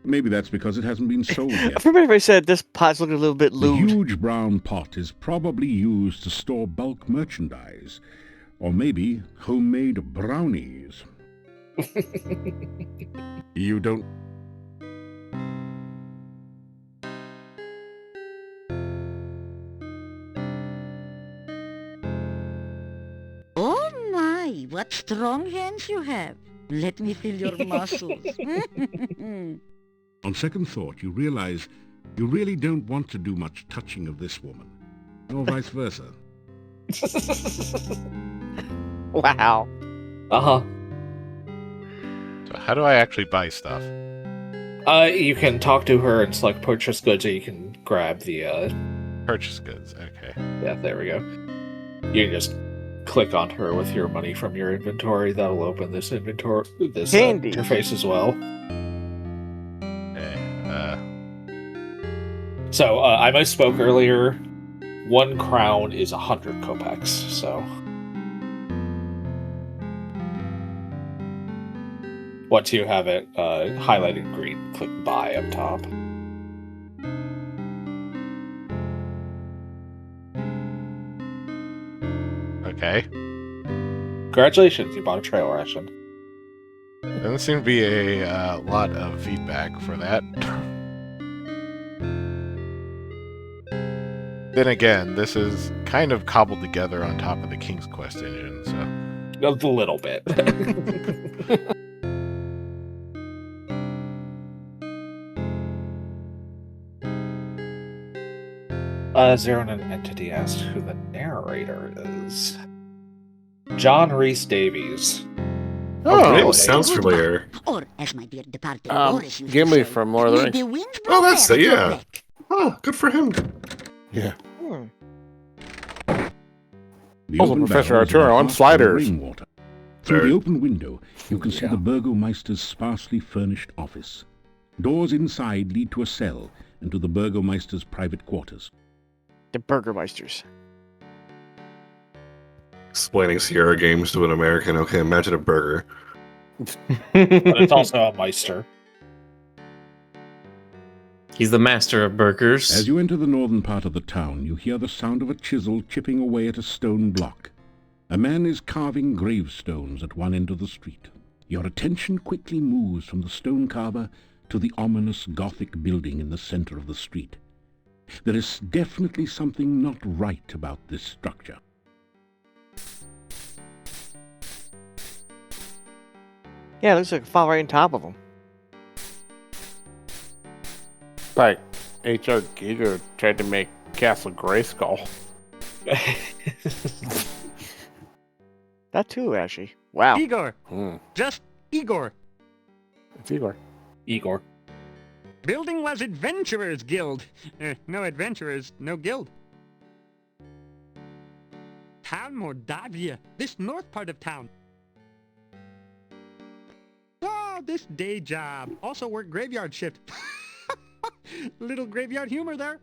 Maybe that's because it hasn't been sold yet. Everybody said this pot's looking a little bit The lewd. huge brown pot is probably used to store bulk merchandise. Or maybe homemade brownies. You don't... Oh my, what strong hands you have. Let me feel your muscles. On second thought, you realize you really don't want to do much touching of this woman. Or vice versa. Wow. Uh-huh. So how do I actually buy stuff? You can talk to her and select purchase goods, or you can grab the, Purchase goods, okay. yeah, there we go. You can just click on her with your money from your inventory. That'll open this inventory, this Handy. interface as well. Okay, So, I misspoke earlier. 1 crown is 100 kopecks, so... Once you have it highlighted in green, click buy up top. okay. Congratulations, you bought a trail ration. Doesn't seem to be a lot of feedback for that. Then again, this is kind of cobbled together on top of the King's Quest engine, so... A little bit. Zero and an entity asked who the narrator is. John Rhys Davies. Oh, really? name sounds familiar. Or, as my dear departed Boris used Gimli to say, from Lord of the "May Rings. winds Oh, blow that's where it, you yeah. like." Oh, good for him. Yeah. The Also, open Professor barrel is Arturo about on half full of sliders. rainwater. Through Very- the open window, you can see Yeah. the Burgomeister's sparsely furnished office. Doors inside lead to a cell and to the Burgomeister's private quarters. The Burgermeisters. Explaining Sierra games to an American. Okay, imagine a burger. But it's also a Meister. He's the master of burgers. As you enter the northern part of the town, you hear the sound of a chisel chipping away at a stone block. A man is carving gravestones at one end of the street. Your attention quickly moves from the stone carver to the ominous Gothic building in the center of the street. There is definitely something not right about this structure. Yeah, it looks like a fall right on top of them. Like, H.R. Giger tried to make Castle Grayskull. That too, actually. Wow. Igor. Just Igor. It's Igor. Igor. Building was Adventurers Guild. No adventurers, no guild. Town Mordavia. This north part of town. Oh, this day job. Also work graveyard shift. Little graveyard humor there.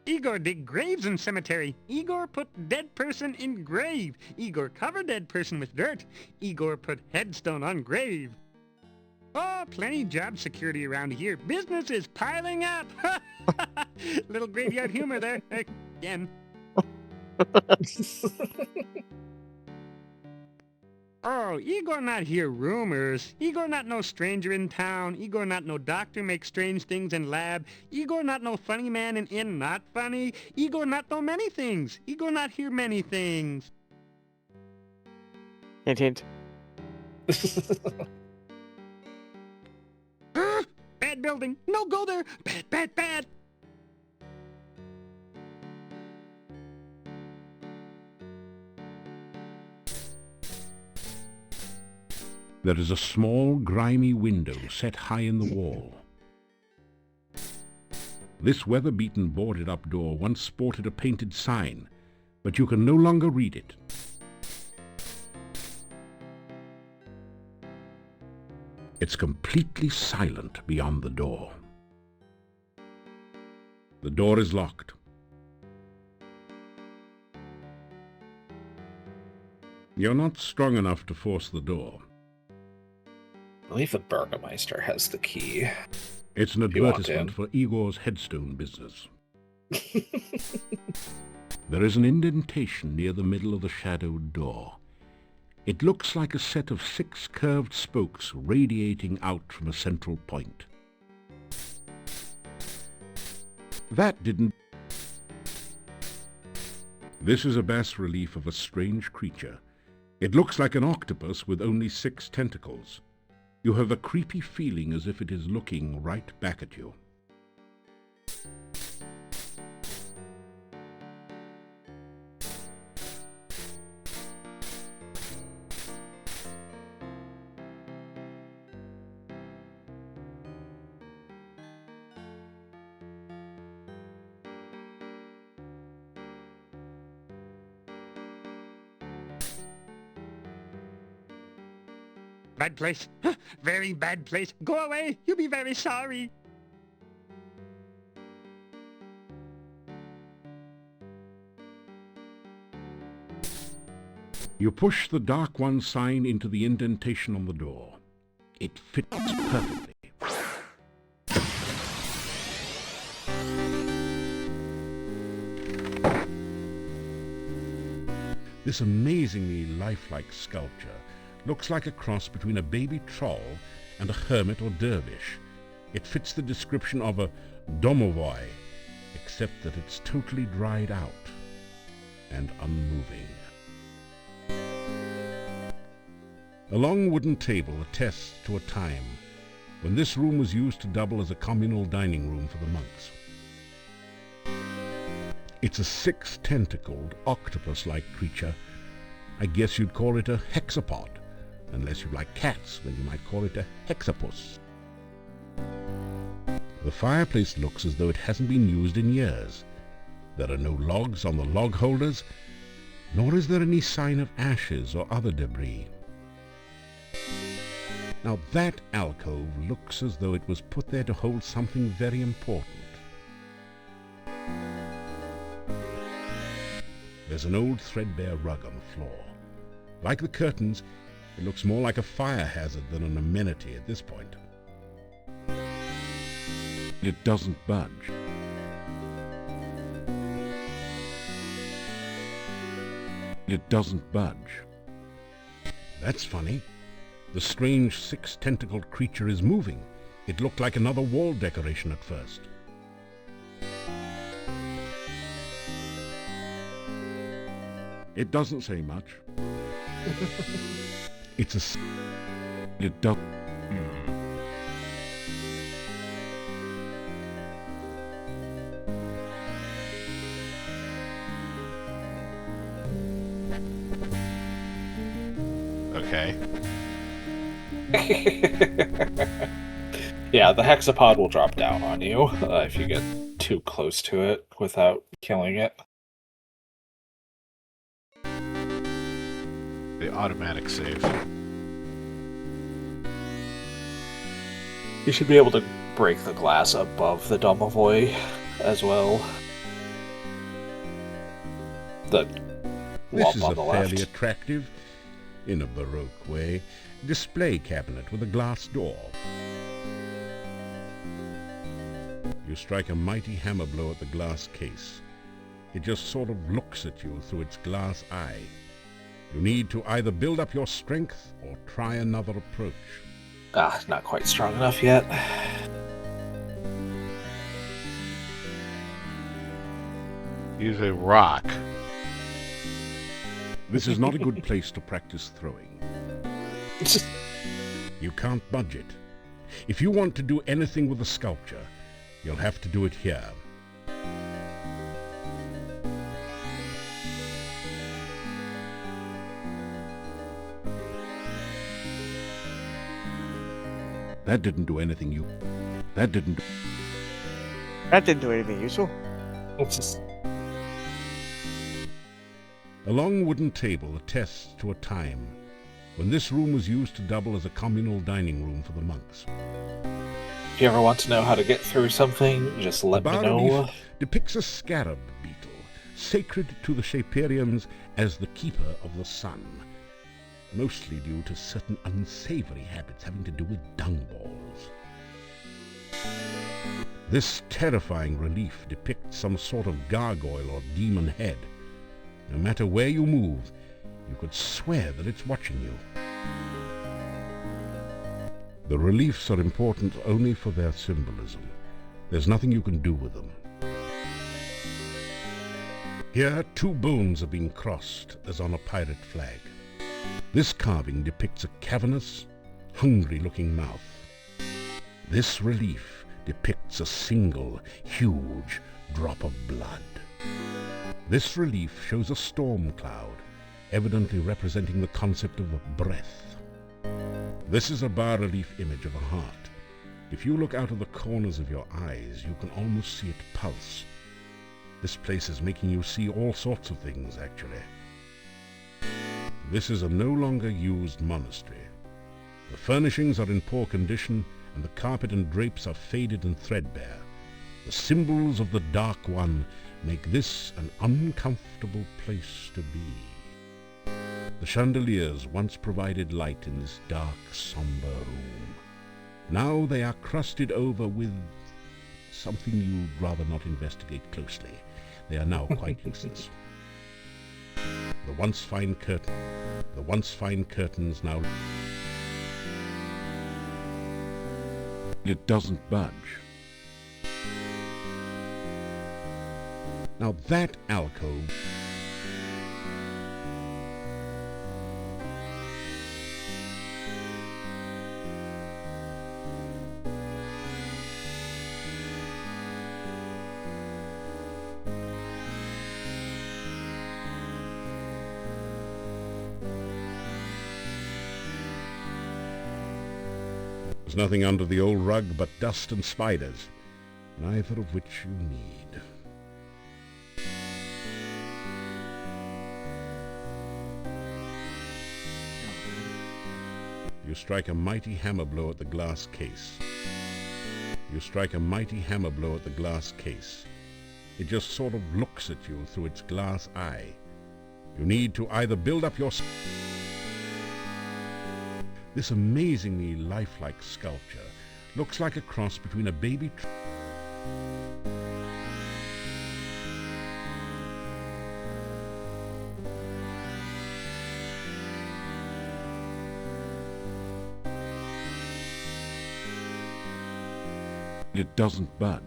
Igor dig graves in cemetery. Igor put dead person in grave. Igor cover dead person with dirt. Igor put headstone on grave. Oh, plenty job security around here. Business is piling up. Little graveyard humor there. again. Oh, Igor not hear rumors. Igor not no stranger in town. Igor not no doctor make strange things in lab. Igor not no funny man in inn not funny. Igor not know many things. Igor not hear many things. Hint, hint. Bad building. No go there. Bad, bad, bad. There is a small, grimy window set high in the wall. This weather-beaten boarded-up door once sported a painted sign, but you can no longer read it. It's completely silent beyond the door. The door is locked. You're not strong enough to force the door. I believe the Burgermeister has the key. It's an If you want advertisement in. for Igor's headstone business. There is an indentation near the middle of the shadowed door. It looks like a set of 6 curved spokes radiating out from a central point. That didn't... This is a bas-relief of a strange creature. It looks like an octopus with only 6 tentacles. You have a creepy feeling as if it is looking right back at you. Bad place. Very bad place. Go away. You'll be very sorry. You push the Dark One sign into the indentation on the door. It fits perfectly. This amazingly lifelike sculpture looks like a cross between a baby troll and a hermit or dervish. It fits the description of a domovoi, except that it's totally dried out and unmoving. A long wooden table attests to a time when this room was used to double as a communal dining room for the monks. It's a 6-tentacled, octopus-like creature. I guess you'd call it a hexapod. Unless you like cats, then you might call it a hexapus. The fireplace looks as though it hasn't been used in years. There are no logs on the log holders, nor is there any sign of ashes or other debris. Now that alcove looks as though it was put there to hold something very important. There's an old threadbare rug on the floor. Like the curtains, it looks more like a fire hazard than an amenity at this point. It doesn't budge. It doesn't budge. That's funny. The strange 6-tentacled creature is moving. It looked like another wall decoration at first. It doesn't say much. It's a... It does... Okay. Yeah, the hexapod will drop down on you if you get too close to it without killing it. The automatic save. You should be able to break the glass above the domovoi as well. The This lump is on a the fairly left. attractive, in a Baroque way, display cabinet with a glass door. You strike a mighty hammer blow at the glass case. It just sort of looks at you through its glass eye. You need to either build up your strength or try another approach. Not quite strong enough yet. Use a rock. This is not a good place to practice throwing. You can't budge it. If you want to do anything with the sculpture, you'll have to do it here. That didn't do anything That didn't do anything useful. A long wooden table attests to a time when this room was used to double as a communal dining room for the monks. If you ever want to know how to get through something, just let me know. Bas-relief depicts a scarab beetle, sacred to the Shapirians as the keeper of the sun, mostly due to certain unsavory habits having to do with dung balls. This terrifying relief depicts some sort of gargoyle or demon head. No matter where you move, you could swear that it's watching you. The reliefs are important only for their symbolism. There's nothing you can do with them. Here, two bones are being crossed as on a pirate flag. This carving depicts a cavernous, hungry-looking mouth. This relief depicts a single, huge drop of blood. This relief shows a storm cloud, evidently representing the concept of breath. This is a bas-relief image of a heart. If you look out of the corners of your eyes, you can almost see it pulse. This place is making you see all sorts of things, actually. This is a no longer used monastery. The furnishings are in poor condition, and the carpet and drapes are faded and threadbare. The symbols of the Dark One make this an uncomfortable place to be. The chandeliers once provided light in this dark, somber room. Now they are crusted over with something you'd rather not investigate closely. They are now quite useless. The once fine curtains now... It doesn't budge. Now that alcove... There's nothing under the old rug but dust and spiders, neither of which you need. You strike a mighty hammer blow at the glass case. You strike a mighty hammer blow at the glass case. It just sort of looks at you through its glass eye. You need to either build up your... This amazingly lifelike sculpture looks like a cross between a baby... It doesn't bud.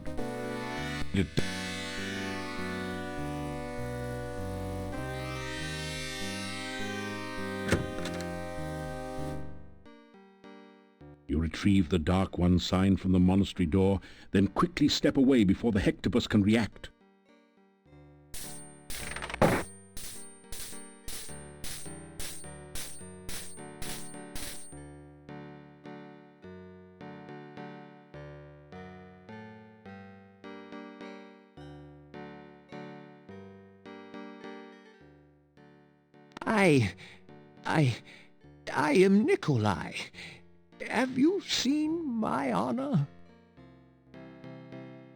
You retrieve the Dark One sign from the monastery door, then quickly step away before the Hectopus can react. I am Nikolai. Have you seen my Anna?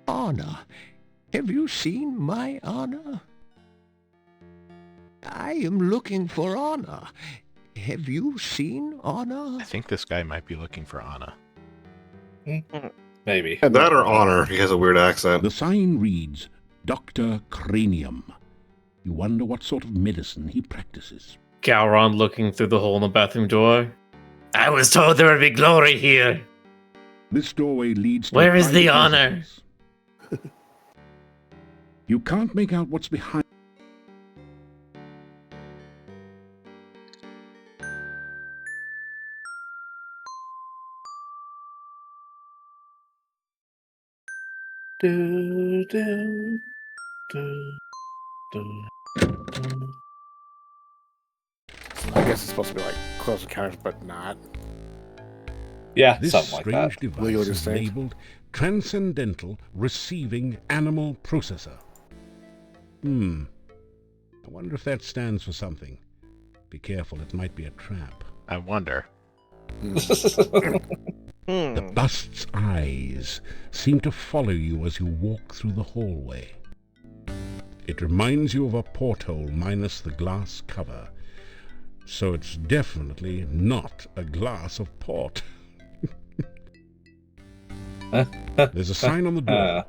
Anna, have you seen my Anna? I am looking for Anna. Have you seen Anna? I think this guy might be looking for Anna. Maybe. That or Honor. He has a weird accent. The sign reads, Dr. Cranium. You wonder what sort of medicine he practices. Gowron looking through the hole in the bathroom door. I was told there would be glory here. This doorway leads to Where a is the private honor? residence. You can't make out what's behind. Do, do, do, do, do. I guess it's supposed to be like Close Encounters, but not. Yeah, This something like strange that. device Legally is distinct. labeled Transcendental Receiving Animal Processor. I wonder if that stands for something. Be careful, it might be a trap. I wonder. The bust's eyes seem to follow you as you walk through the hallway. It reminds you of a porthole minus the glass cover. So it's definitely not a glass of port. There's a sign on the door.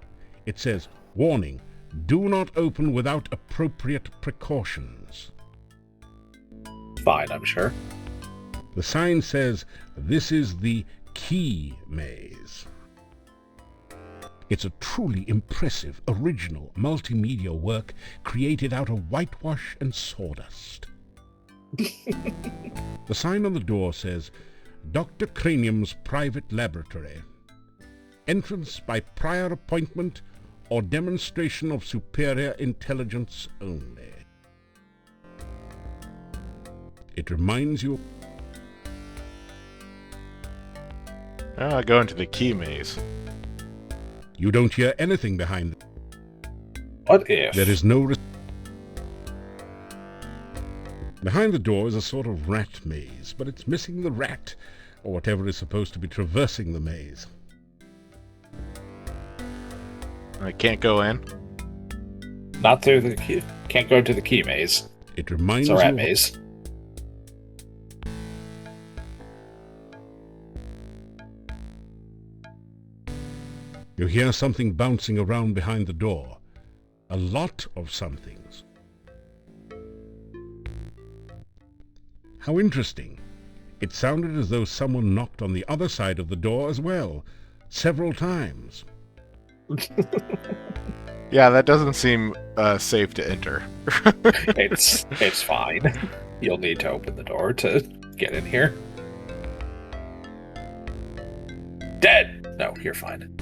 It says, "Warning, do not open without appropriate precautions." Fine, I'm sure. The sign says, "This is the Key Maze." It's a truly impressive, original, multimedia work created out of whitewash and sawdust. The sign on the door says, "Dr. Cranium's Private Laboratory. Entrance by prior appointment or demonstration of superior intelligence only." It reminds you... I'll go into the key maze. You don't hear anything behind... What if? There is no... Behind the door is a sort of rat maze, but it's missing the rat, or whatever is supposed to be traversing the maze. I can't go in. Not through the key. Can't go into the key maze. It reminds It's a rat you... maze. You hear something bouncing around behind the door. A lot of somethings. How interesting. It sounded as though someone knocked on the other side of the door as well, several times. Yeah, that doesn't seem safe to enter. It's fine. You'll need to open the door to get in here. Dead! No, you're fine.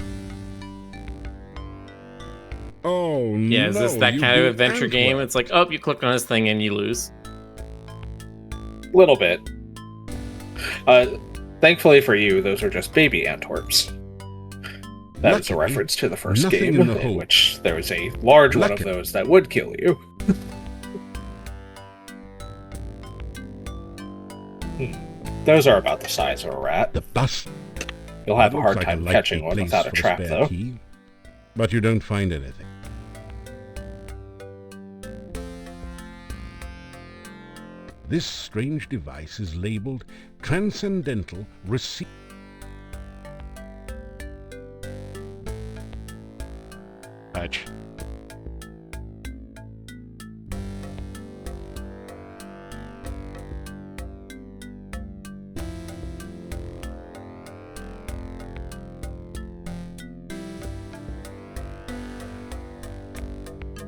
Oh, Yeah, no. is this that you kind of did adventure Antwerp. game? It's like, oh, you click on this thing and you lose. Little bit. Thankfully for you, those are just baby Antwerps. That is a Luckily, reference to the first nothing game, in the in hole. which there was a large one of Luckily. those that would kill you. Those are about the size of a rat. The bus You'll have a looks hard like time likely catching one place without a for trap, spare though. key, but you don't find anything. This strange device is labeled Transcendental Receive. Fetch.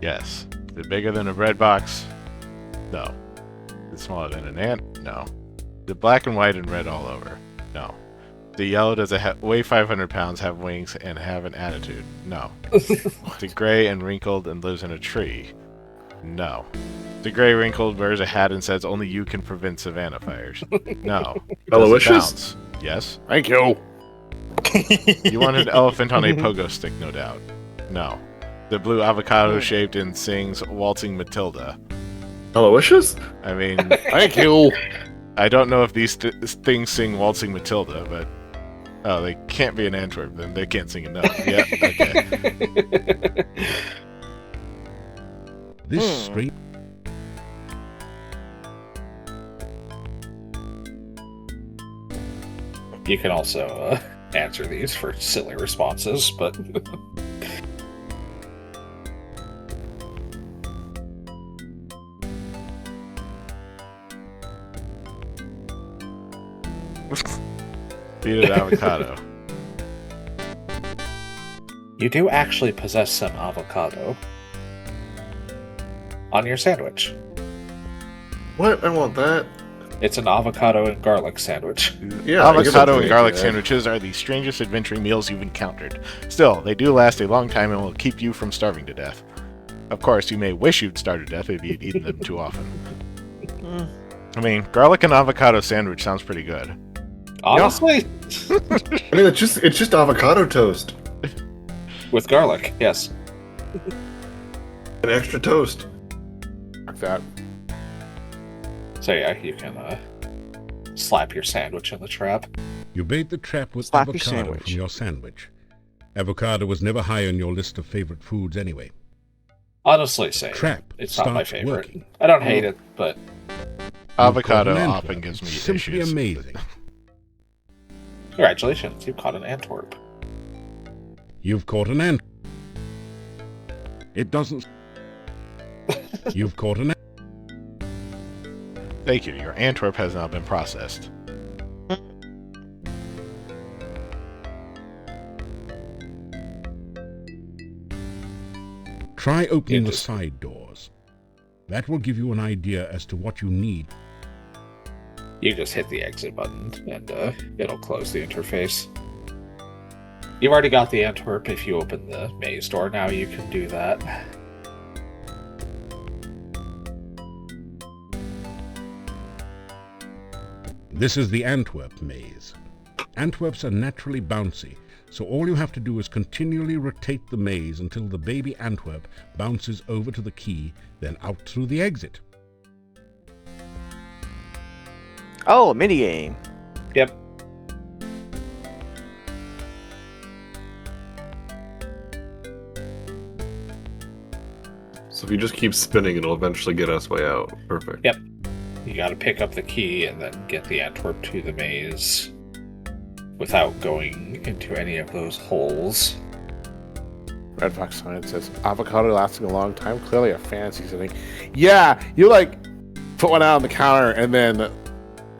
Yes. Is it bigger than a bread box? No. Is it smaller than an ant? No. Is it black and white and red all over? No. The yellow does it weigh 500 pounds, have wings, and have an attitude? No. Is it gray and wrinkled and lives in a tree? No. Is it gray, wrinkled, wears a hat, and says only you can prevent savannah fires? No. Does it Aloysius? bounce? Yes. Thank you. You want an elephant on a pogo stick, no doubt. No. The blue avocado shaped and sings Waltzing Matilda. Aloysius? I mean, Thank you. I don't know if these things sing Waltzing Matilda, but... Oh, they can't be in Antwerp, then they can't sing enough. Yeah, okay. This strange... You can also answer these for silly responses, but... Beat avocado. You do actually possess some avocado on your sandwich. What? I want that. It's an avocado and garlic sandwich. Yeah, Avocado and yeah. garlic sandwiches are the strangest adventuring meals you've encountered. Still, they do last a long time and will keep you from starving to death. Of course, you may wish you'd starved to death if you'd eaten them too often. I mean, garlic and avocado sandwich sounds pretty good. Honestly, I mean, it's just avocado toast with garlic, yes. and extra toast. Like that. So yeah, you can slap your sandwich in the trap. You bait the trap with Slap your avocado sandwich. from your sandwich. Avocado was never high on your list of favorite foods anyway. Honestly, say Trap it's not my starts favorite. working. I don't hate it, but Avocado You've caught an often Antwerp. gives me It's simply issues. amazing. congratulations, you caught an Antwerp. You've caught an ant. It doesn't. You've caught an. Thank you. Your Antwerp has now been processed. Try opening the just- side doors. That will give you an idea as to what you need. You just hit the exit button and it'll close the interface. You've already got the Antwerp. If you open the maze door now, you can do that. This is the Antwerp maze. Antwerps are naturally bouncy, so all you have to do is continually rotate the maze until the baby Antwerp bounces over to the key, then out through the exit. Oh, a minigame. Yep. So if you just keep spinning, it'll eventually get us way out. Perfect. Yep. You gotta pick up the key and then get the Antwerp to the maze without going into any of those holes. Red Fox Science says avocado lasting a long time. Clearly a fancy thing. Yeah, you like put one out on the counter and then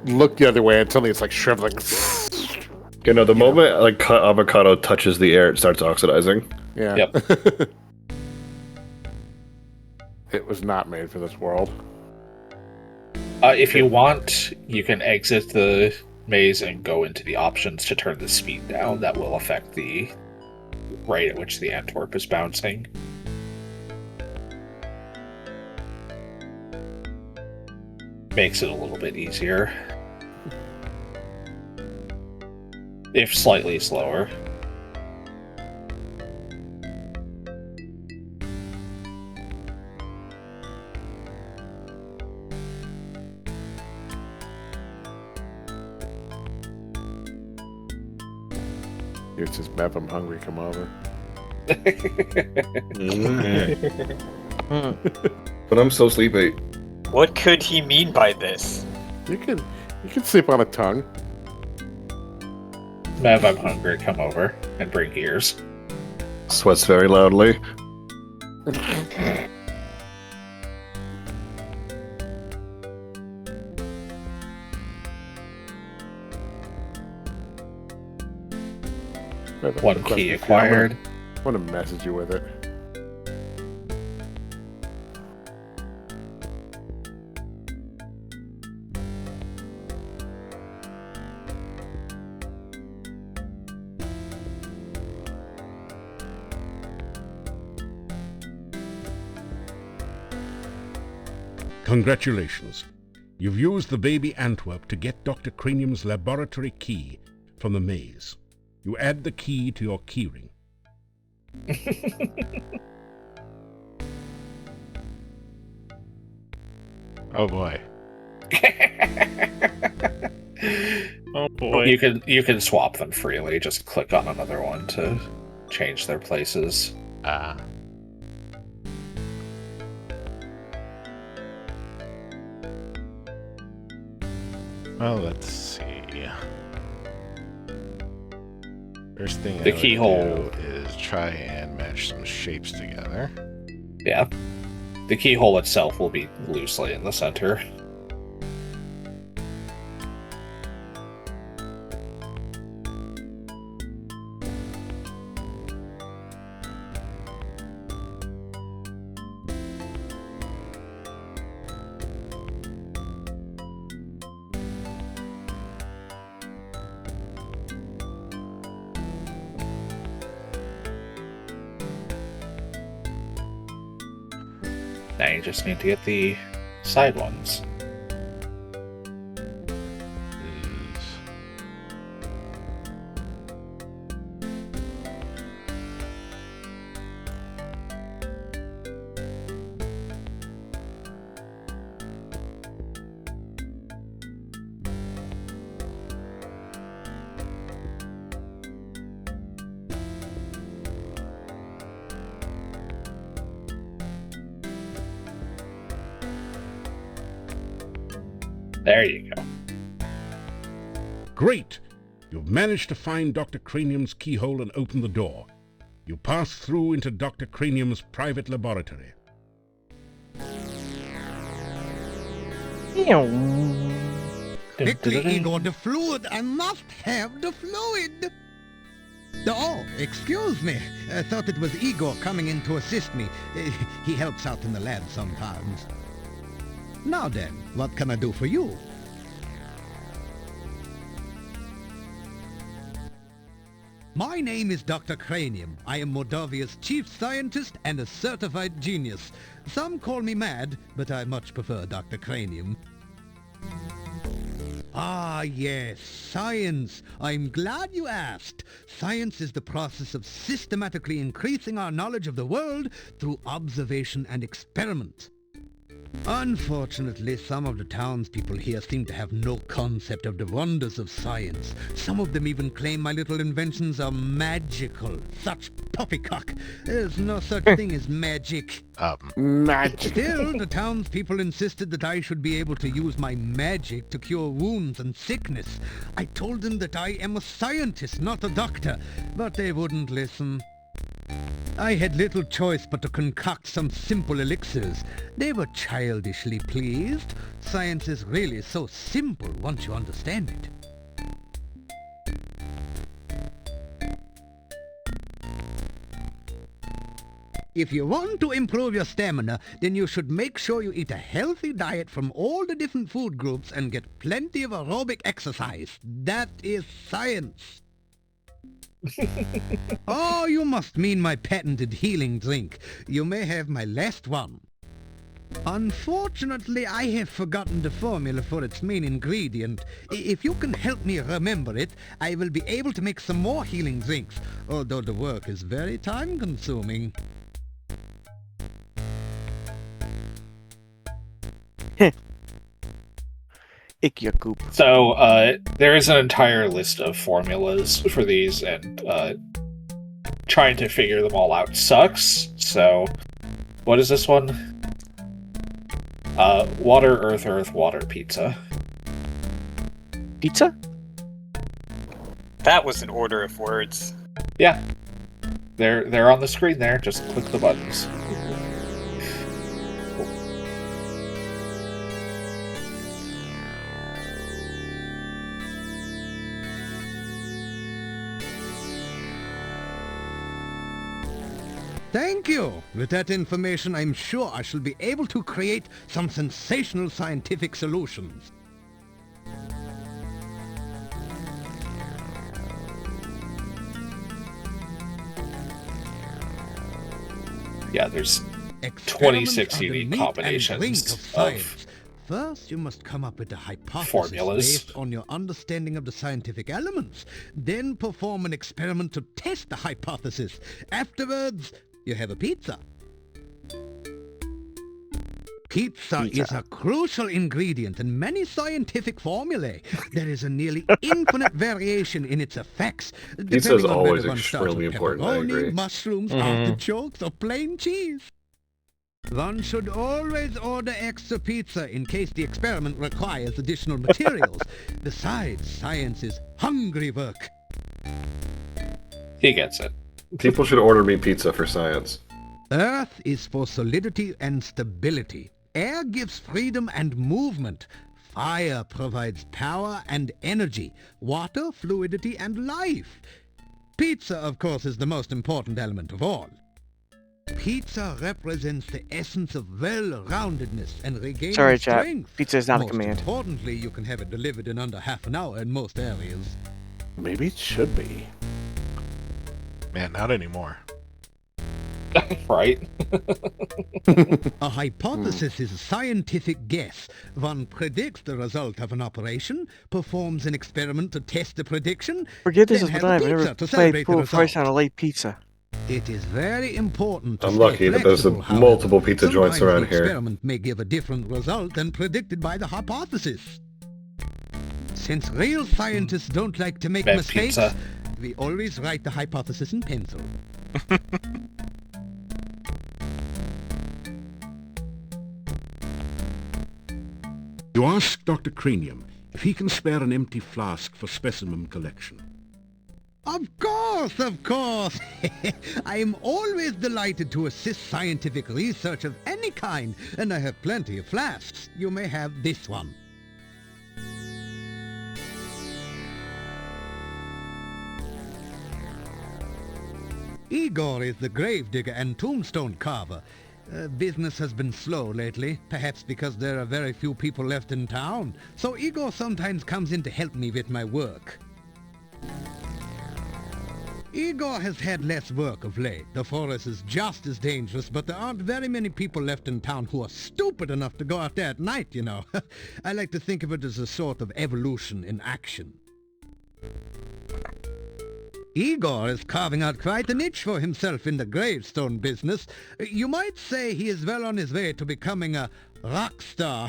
look the other way and suddenly it's like shriveling. You know, the moment like cut avocado touches the air, it starts oxidizing. Yeah. Yep. It was not made for this world. If you want, you can exit the maze and go into the options to turn the speed down. That will affect the rate at which the Antwerp is bouncing. Makes it a little bit easier. If slightly slower. Here's this Bev, I'm hungry, come over. But I'm so sleepy. What could he mean by this? You can sleep on a tongue. Mev, I'm hungry. Come over and bring ears. Sweats very loudly. Bev, One question key for you. acquired. I want to message you with it. Congratulations. You've used the baby Antwerp to get Dr. Cranium's laboratory key from the maze. You add the key to your keyring. Oh boy. Oh boy. You can swap them freely. Just click on another one to change their places. Ah. Well, let's see. First thing The I would keyhole. do is try and match some shapes together. Yeah. The keyhole itself will be loosely in the center. Now you just need to get the side ones. There you go. Great! You've managed to find Dr. Cranium's keyhole and open the door. You pass through into Dr. Cranium's private laboratory. Quickly, Igor, the fluid. I must have the fluid. Oh, excuse me. I thought it was Igor coming in to assist me. He helps out in the lab sometimes. Now then, what can I do for you? My name is Dr. Cranium. I am Moldavia's chief scientist and a certified genius. Some call me mad, but I much prefer Dr. Cranium. Ah, yes, science. I'm glad you asked. Science is the process of systematically increasing our knowledge of the world through observation and experiment. Unfortunately, some of the townspeople here seem to have no concept of the wonders of science. Some of them even claim my little inventions are magical. Such poppycock. There's no such thing as magic. Magic. Still, the townspeople insisted that I should be able to use my magic to cure wounds and sickness. I told them that I am a scientist, not a doctor, but they wouldn't listen. I had little choice but to concoct some simple elixirs. They were childishly pleased. Science is really so simple once you understand it. If you want to improve your stamina, then you should make sure you eat a healthy diet from all the different food groups and get plenty of aerobic exercise. That is science. Oh, you must mean my patented healing drink. You may have my last one. Unfortunately, I have forgotten the formula for its main ingredient. If you can help me remember it, I will be able to make some more healing drinks, although the work is very time-consuming. Ick your goop. So, there is an entire list of formulas for these, and trying to figure them all out sucks. So, what is this one? Water, earth, earth, water, pizza. Pizza? That was an order of words. Yeah. They're on the screen there, just click the buttons. Thank you! With that information, I'm sure I shall be able to create some sensational scientific solutions. Yeah, there's 26 unique combinations of First, you must come up with a hypothesis formulas. based on your understanding of the scientific elements. Then perform an experiment to test the hypothesis. Afterwards, you have a pizza. Pizza is a crucial ingredient in many scientific formulae. There is a nearly infinite variation in its effects, Pizza is depending on always whether one starts extremely with important, I pepperoni, agree. mushrooms, artichokes, or plain cheese. One should always order extra pizza in case the experiment requires additional materials. Besides, science is hungry work. He gets it. People should order me pizza for science. Earth is for solidity and stability. Air gives freedom and movement. Fire provides power and energy. Water, fluidity, and life. Pizza, of course, is the most important element of all. Pizza represents the essence of well-roundedness and regaining Sorry, chat. strength. Pizza is not a Most command. importantly, you can have it delivered in under half an hour in most areas. Maybe it should be. Man, not anymore. Right? A hypothesis is a scientific guess. One predicts the result of an operation, performs an experiment to test the prediction, Forget this then is has what a I've pizza never to paid celebrate the full price result. on a late pizza. It is very important to I'm stay lucky that there's flexible, however. multiple pizza joints Sometimes around the here. experiment may give a different result than predicted by the hypothesis. Since real scientists don't like to make Bad mistakes, pizza. we always write the hypothesis in pencil. You ask Dr. Cranium if he can spare an empty flask for specimen collection. Of course, of course. I am always delighted to assist scientific research of any kind, and I have plenty of flasks. You may have this one. Igor is the gravedigger and tombstone carver. Business has been slow lately, perhaps because there are very few people left in town, so Igor sometimes comes in to help me with my work. Igor has had less work of late. The forest is just as dangerous, but there aren't very many people left in town who are stupid enough to go out there at night, you know. I like to think of it as a sort of evolution in action. Igor is carving out quite a niche for himself in the gravestone business. You might say he is well on his way to becoming a rock star.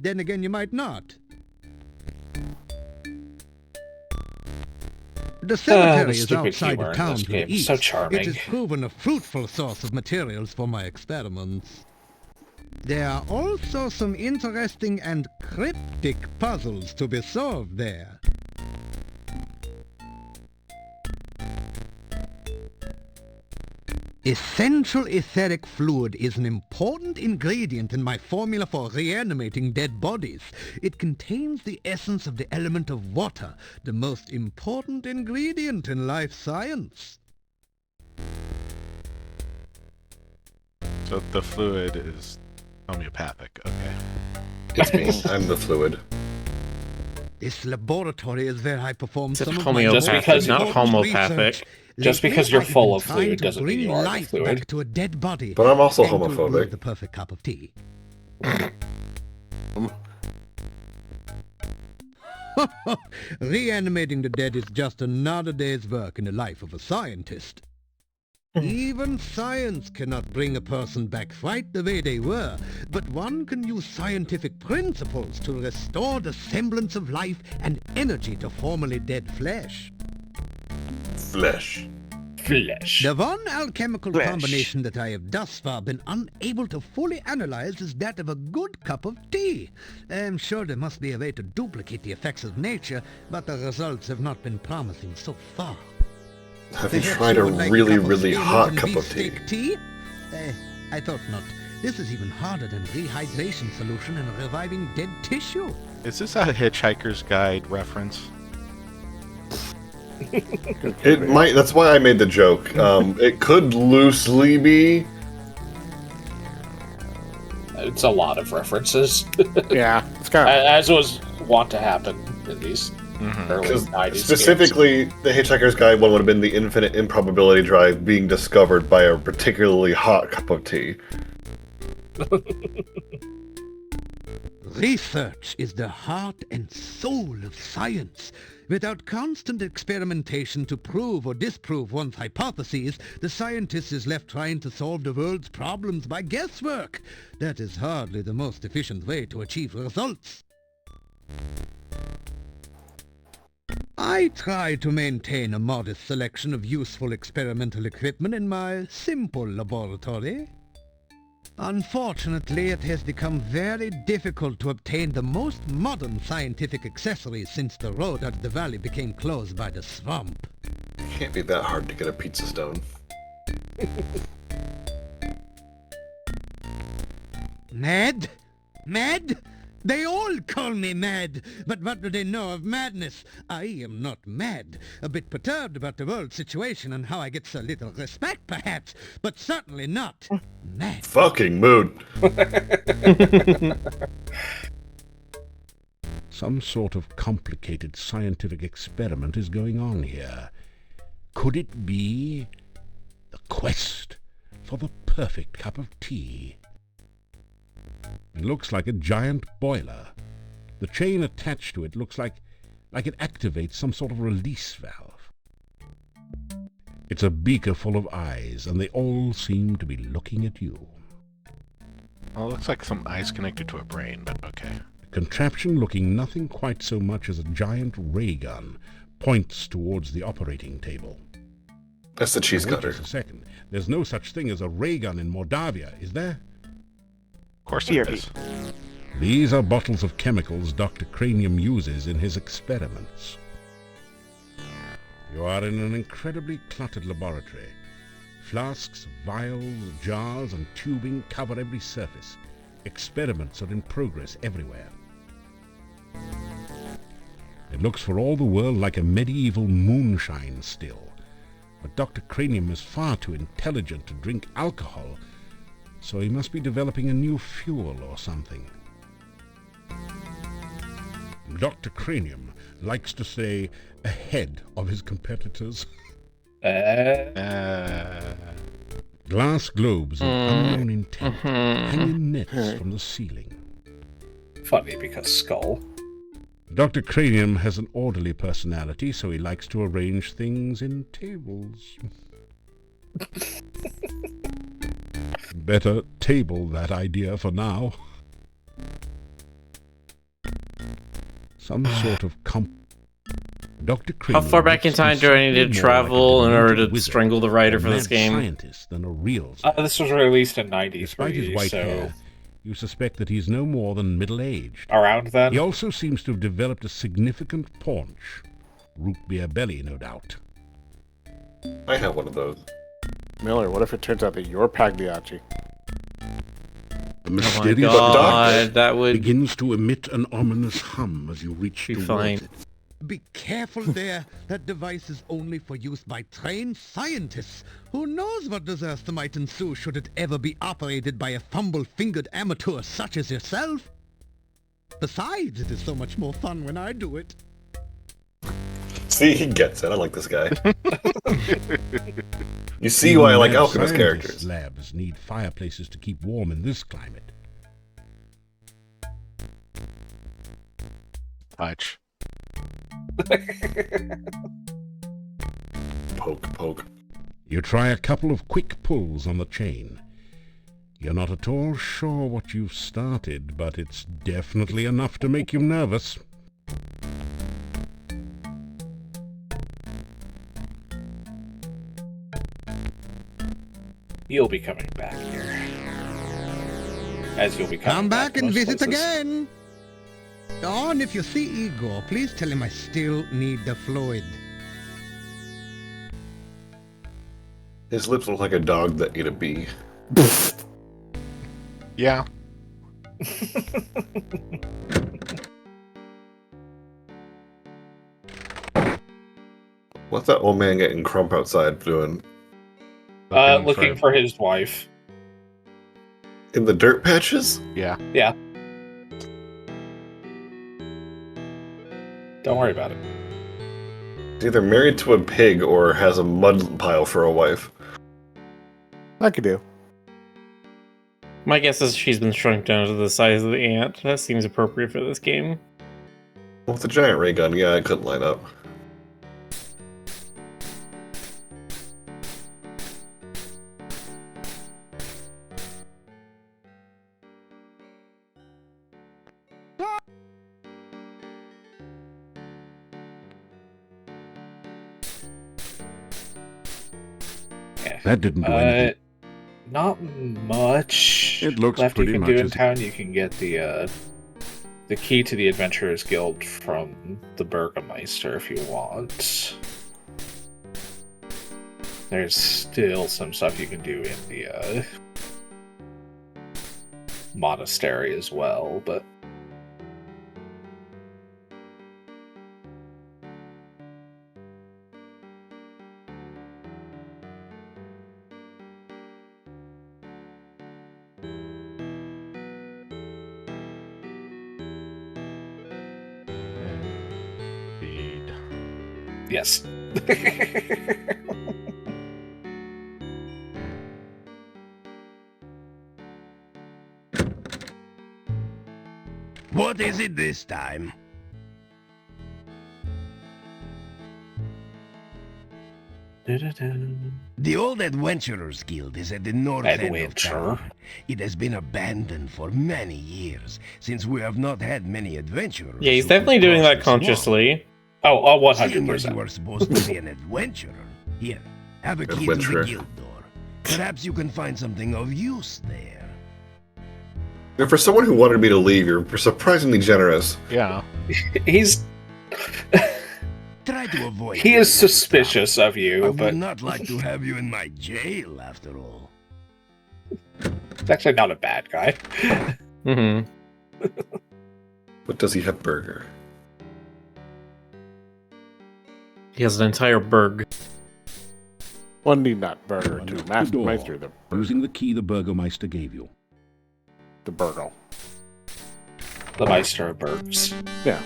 Then again, you might not. The cemetery is stupid outside humor of in town this to game. the east. So charming. It has proven a fruitful source of materials for my experiments. There are also some interesting and cryptic puzzles to be solved there. Essential etheric fluid is an important ingredient in my formula for reanimating dead bodies. It contains the essence of the element of water, the most important ingredient in life science. So the fluid is homeopathic. Okay. It's me. I'm the fluid. This laboratory is where I perform It's some of my homeopathic, Just because- not important homopathic. research. Just Lately, because you're I have full been of trying fluid to doesn't mean bring you are the life fluid. back to a dead body. But I'm also and to brew homophobic. the perfect cup of tea. Reanimating the dead is just another day's work in the life of a scientist. Even science cannot bring a person back right the way they were, but one can use scientific principles to restore the semblance of life and energy to formerly dead flesh. Flesh. Flesh. The one alchemical Flesh. combination that I have thus far been unable to fully analyze is that of a good cup of tea. I'm sure there must be a way to duplicate the effects of nature, but the results have not been promising so far. Have you Perhaps tried a would like really, cup of really steaming hot and cup of tea? beefsteak tea? I thought not. This is even harder than rehydration solution and reviving dead tissue. Is this a Hitchhiker's Guide reference? It might. That's why I made the joke. It could loosely be. It's a lot of references. Yeah, it's kind of. As was wont to happen in these early Because 90s specifically, the Hitchhiker's Guide one would have been the infinite improbability drive being discovered by a particularly hot cup of tea. Research is the heart and soul of science. Without constant experimentation to prove or disprove one's hypotheses, the scientist is left trying to solve the world's problems by guesswork. That is hardly the most efficient way to achieve results. I try to maintain a modest selection of useful experimental equipment in my simple laboratory. Unfortunately, it has become very difficult to obtain the most modern scientific accessories since the road out of the valley became closed by the swamp. It can't be that hard to get a pizza stone. Mad? Mad? They all call me mad, but what do they know of madness? I am not mad. A bit perturbed about the world situation and how I get so little respect, perhaps, but certainly not mad. Fucking mood. Some sort of complicated scientific experiment is going on here. Could it be quest for the perfect cup of tea. It looks like a giant boiler. The chain attached to it looks like it activates some sort of release valve. It's a beaker full of eyes, and they all seem to be looking at you. Well, it looks like some eyes connected to a brain, but okay. A contraption looking nothing quite so much as a giant ray gun points towards the operating table. That's the cheese Wait cutter. just a second. There's no such thing as a ray gun in Mordavia, is there? Of course there is. These are bottles of chemicals Dr. Cranium uses in his experiments. You are in an incredibly cluttered laboratory. Flasks, vials, jars, and tubing cover every surface. Experiments are in progress everywhere. It looks for all the world like a medieval moonshine still. But Dr. Cranium is far too intelligent to drink alcohol, so he must be developing a new fuel or something. Dr. Cranium likes to stay ahead of his competitors. Glass globes of unknown intent hang in nets from the ceiling. Funny because skull. Dr. Cranium has an orderly personality, so he likes to arrange things in tables. Better table that idea for now. Some sort of Dr. Cranium. How far back in time do I need to travel in order to strangle the writer for this game? Scientist than a real This was released in '93, Despite his white hair, you suspect that he's no more than middle-aged. Around then? He also seems to have developed a significant paunch. Root beer belly, no doubt. I have one of those. Miller, what if it turns out that you're Pagliacci? The mysterious that would begins to emit an ominous hum as you reach be towards fine. it. Be careful there. That device is only for use by trained scientists. Who knows what disaster might ensue should it ever be operated by a fumble-fingered amateur such as yourself? Besides, it is so much more fun when I do it. See, he gets it. I like this guy. You see why I like Alchemist characters. Labs need fireplaces to keep warm in this climate. Touch. Poke. You try a couple of quick pulls on the chain. You're not at all sure what you've started, but it's definitely enough to make you nervous. You'll be coming back here. As you'll be coming Come back and most visit places. again. Oh, and if you see Igor, please tell him I still need the fluid. His lips look like a dog that ate a bee. Yeah. What's that old man getting Crump outside doing? Looking for his wife. In the dirt patches? Yeah. Yeah. Don't worry about it. He's either married to a pig or has a mud pile for a wife. I could do. My guess is she's been shrunk down to the size of the ant. That seems appropriate for this game. Well, with a giant ray gun, yeah, I couldn't line up. That didn't do anything. Not much. It looks left pretty you can much do in as- town. You can get the key to the Adventurers Guild from the Burgermeister if you want. There's still some stuff you can do in the monastery as well, but Indeed. yes. What is it this time? The old Adventurers Guild is at the north end of town. It has been abandoned for many years, since we have not had many adventurers. Yeah, he's who definitely could doing cross that the swamp. consciously. Oh, 100%. Seeing as you are supposed to be an adventurer, here, have a key to the Adventurer. guild door. Perhaps you can find something of use there. And for someone who wanted me to leave, you're surprisingly generous. Yeah. He's Try to avoid. he is suspicious of I you, would but not like to have you in my jail, after all. he's actually not a bad guy. Mm-hmm. But does he have burger? He has an entire burg. One need not burger Unlock to the master door Meister the using the key the Burgomeister gave you. burgle. The Meister of Burgs. Yeah.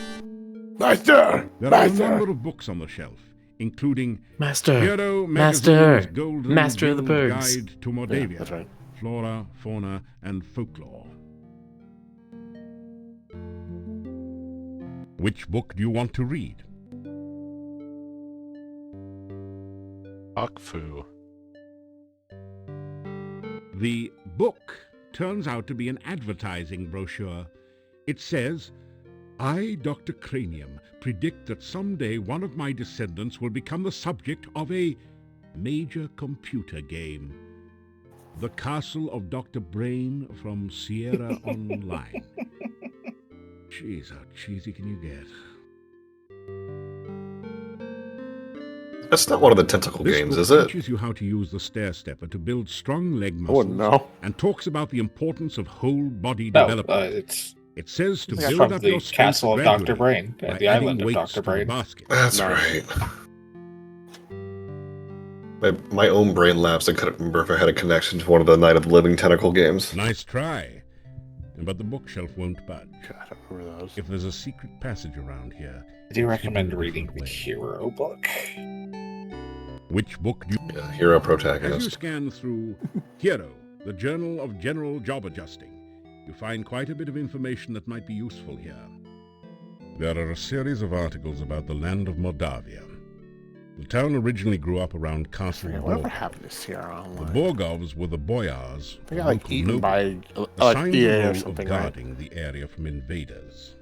Meister! There are a Meister! number of books on the shelf, including Master. Hero Master. Magazine's Golden Master of the Guild Birds. Guide to Mordavia, Yeah, that's right. Flora, Fauna, and Folklore. Which book do you want to read? Fuck Fu. The book turns out to be an advertising brochure. It says, I, Dr. Cranium, predict that someday one of my descendants will become the subject of a major computer game. The Castle of Dr. Brain from Sierra Online. Jeez, how cheesy can you get? That's not one of the tentacle This games, book is it? teaches you how to use the stair stepper to build strong leg Oh, muscles no. and talks about the importance of whole body No, development. it's It says to it's build from up the your strength Castle of Dr. gradually Brain, by the adding island of weights Dr. to the Brain. basket. That's Nice. right. My own brain lapsed. I couldn't remember if I had a connection to one of the Night of the Living Tentacle games. Nice try. But the bookshelf won't budge. God, I don't remember those. If there's a secret passage around here, I do recommend hidden in a reading different the way. Hero book. Which book do you... Yeah, hero As you protagonist. scan through Hero, the Journal of General Job Adjusting, you find quite a bit of information that might be useful here. There are a series of articles about the land of Moldavia. The town originally grew up around Castle Yeah, whatever Borgov. happened to Sierra The Online? Borgovs were the boyars, They got like local eaten nobles, by assigned EA the or role of something, right? guarding the area from invaders.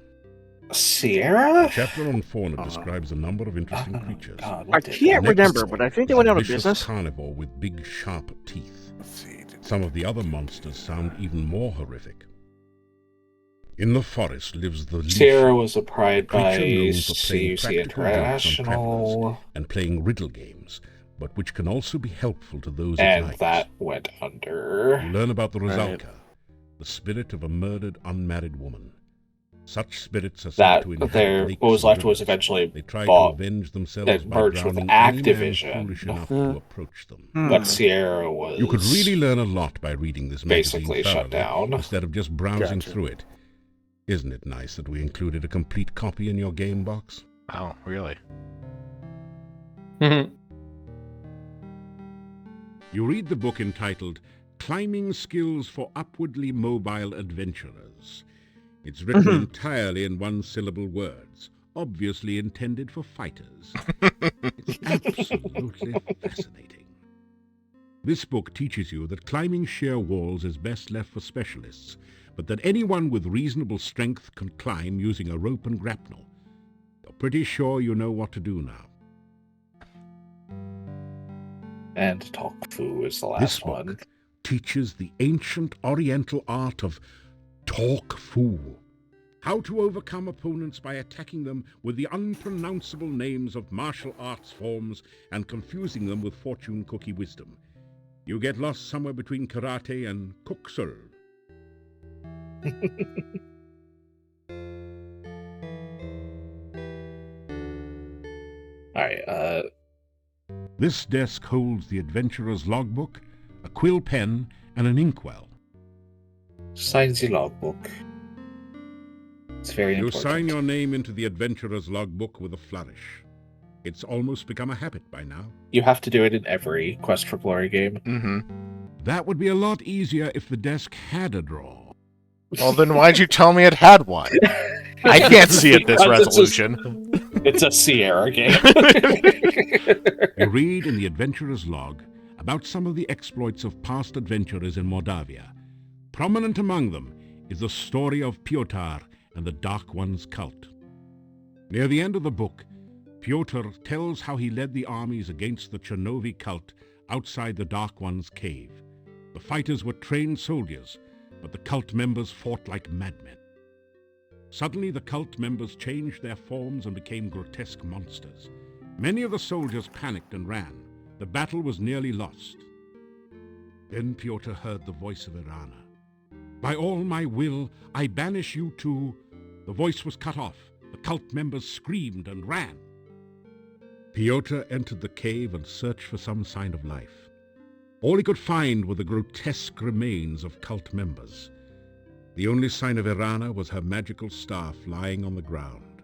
Sierra? The chapter on fauna Uh-huh. describes a number of interesting Oh, creatures. God, I what did can't Next remember, but I think they is went a out of vicious business. carnivore with big, sharp teeth. Let's see. Some of the other monsters sound even more horrific. In the forest lives the Sierra Leash, was acquired creature by known for playing CUC practical jokes on travelers International, and playing riddle games, but which can also be helpful to those it and likes. that went under. You learn about the Right. Rosalka, the spirit of a murdered unmarried woman. Such spirits are said That to inhabit there, lakes what was and left was rivers. eventually They try bought to avenge themselves and by merged with drowning any man Activision. foolish enough Hmm. to approach them. But Sierra was You could really learn a lot by reading this magazine basically shut thoroughly, down. instead of just browsing Gotcha. through it. Isn't it nice that we included a complete copy in your game box? Oh, really? You read the book entitled Climbing Skills for Upwardly Mobile Adventurers. It's written entirely in one-syllable words, obviously intended for fighters. It's absolutely fascinating. This book teaches you that climbing sheer walls is best left for specialists, but that anyone with reasonable strength can climb using a rope and grapnel. You're pretty sure you know what to do now. And Talk Fu is the This last book one. teaches the ancient oriental art of Talk Fu. How to overcome opponents by attacking them with the unpronounceable names of martial arts forms and confusing them with fortune cookie wisdom. You get lost somewhere between karate and kuksul. Alright, This desk holds the adventurer's logbook, a quill pen, and an inkwell. sign the logbook. It's very You important. sign your name into the adventurer's logbook with a flourish. It's almost become a habit by now. You have to do it in every Quest for Glory game. Mm-hmm. That would be a lot easier if the desk had a drawer. Well, then why'd you tell me it had one? I can't see it this Because resolution. It's a Sierra game. You read in the adventurer's log about some of the exploits of past adventurers in Mordavia. Prominent among them is the story of Piotr and the Dark One's cult. Near the end of the book, Piotr tells how he led the armies against the Chernovi cult outside the Dark One's cave. The fighters were trained soldiers, but the cult members fought like madmen. Suddenly, the cult members changed their forms and became grotesque monsters. Many of the soldiers panicked and ran. The battle was nearly lost. Then Piotr heard the voice of Irana. "By all my will, I banish you to..." The voice was cut off. The cult members screamed and ran. Piotr entered the cave and searched for some sign of life. All he could find were the grotesque remains of cult members. The only sign of Irana was her magical staff lying on the ground.